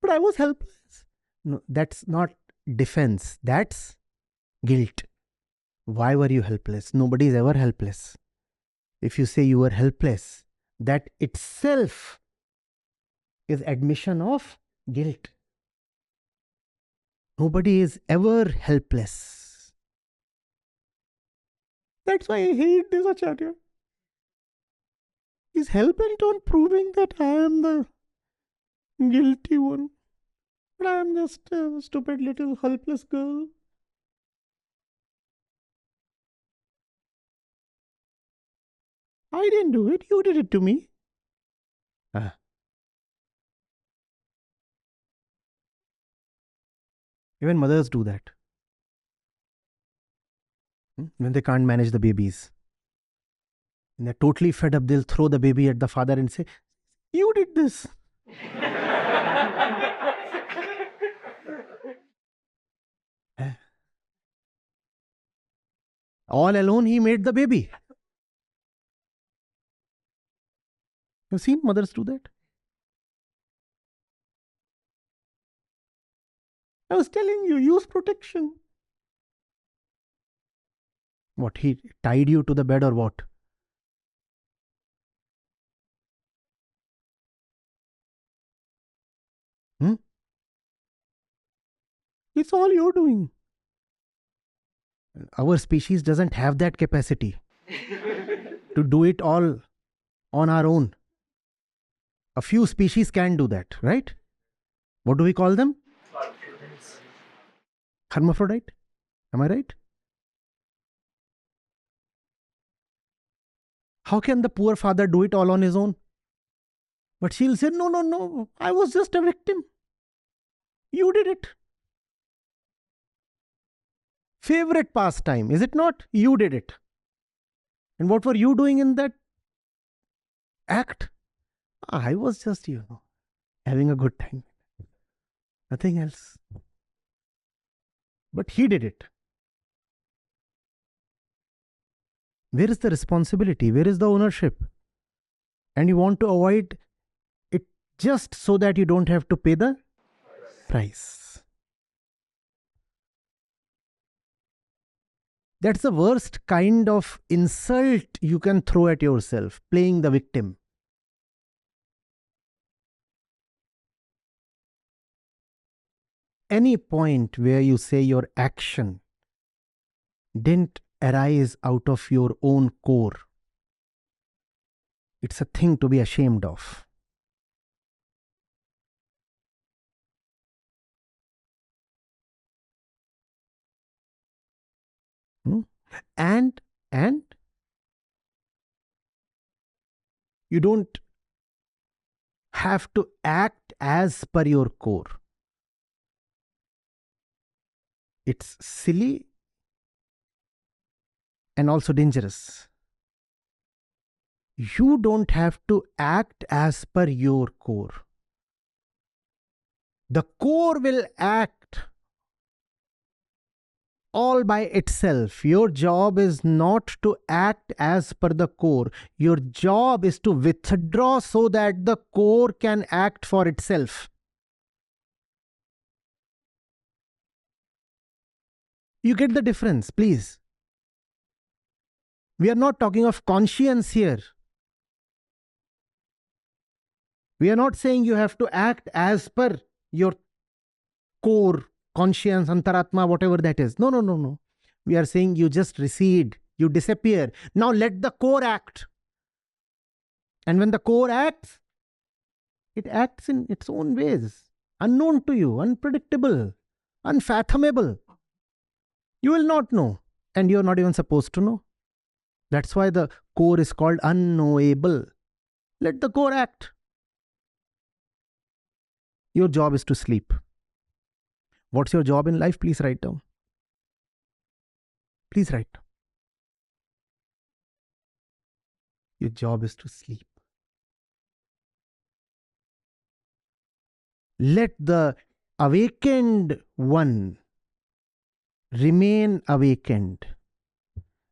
[SPEAKER 1] But I was helpless. No, that's not defense. That's guilt. Why were you helpless? Nobody is ever helpless. If you say you were helpless, that itself is admission of guilt. Nobody is ever helpless. That's why I hate this Acharya. He's hell-bent on proving that I am the guilty one. But I am just a stupid little helpless girl. I didn't do it. You did it to me. Even mothers do that. When they can't manage the babies. And they're totally fed up, they'll throw the baby at the father and say, "You did this." All alone he made the baby. You've seen mothers do that? I was telling you, use protection. What, he tied you to the bed or what? It's all you're doing. Our species doesn't have that capacity to do it all on our own. A few species can do that, right? What do we call them? Hermaphrodite. Am I right? How can the poor father do it all on his own? But she'll say, "No, no, no, I was just a victim. You did it." Favorite pastime, is it not? You did it. And what were you doing in that act? I was just, having a good time. Nothing else. But he did it. Where is the responsibility? Where is the ownership? And you want to avoid it just so that you don't have to pay the price. That's the worst kind of insult you can throw at yourself, playing the victim. Any point where you say your action didn't arise out of your own core, it's a thing to be ashamed of. And you don't have to act as per your core. It's silly and also dangerous. You don't have to act as per your core. The core will act all by itself. Your job is not to act as per the core. Your job is to withdraw so that the core can act for itself. You get the difference, please. We are not talking of conscience here. We are not saying you have to act as per your core, conscience, antaratma, whatever that is. No, no, no, no. We are saying you just recede, you disappear. Now let the core act. And when the core acts, it acts in its own ways, unknown to you, unpredictable, unfathomable. You will not know, and you're not even supposed to know. That's why the core is called unknowable. Let the core act. Your job is to sleep. What's your job in life? Please write down. Please write. Your job is to sleep. Let the awakened one remain awakened.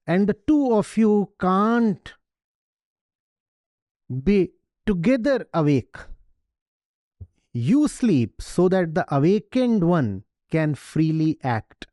[SPEAKER 1] And the two of you can't be together awake. You sleep so that the awakened one can freely act.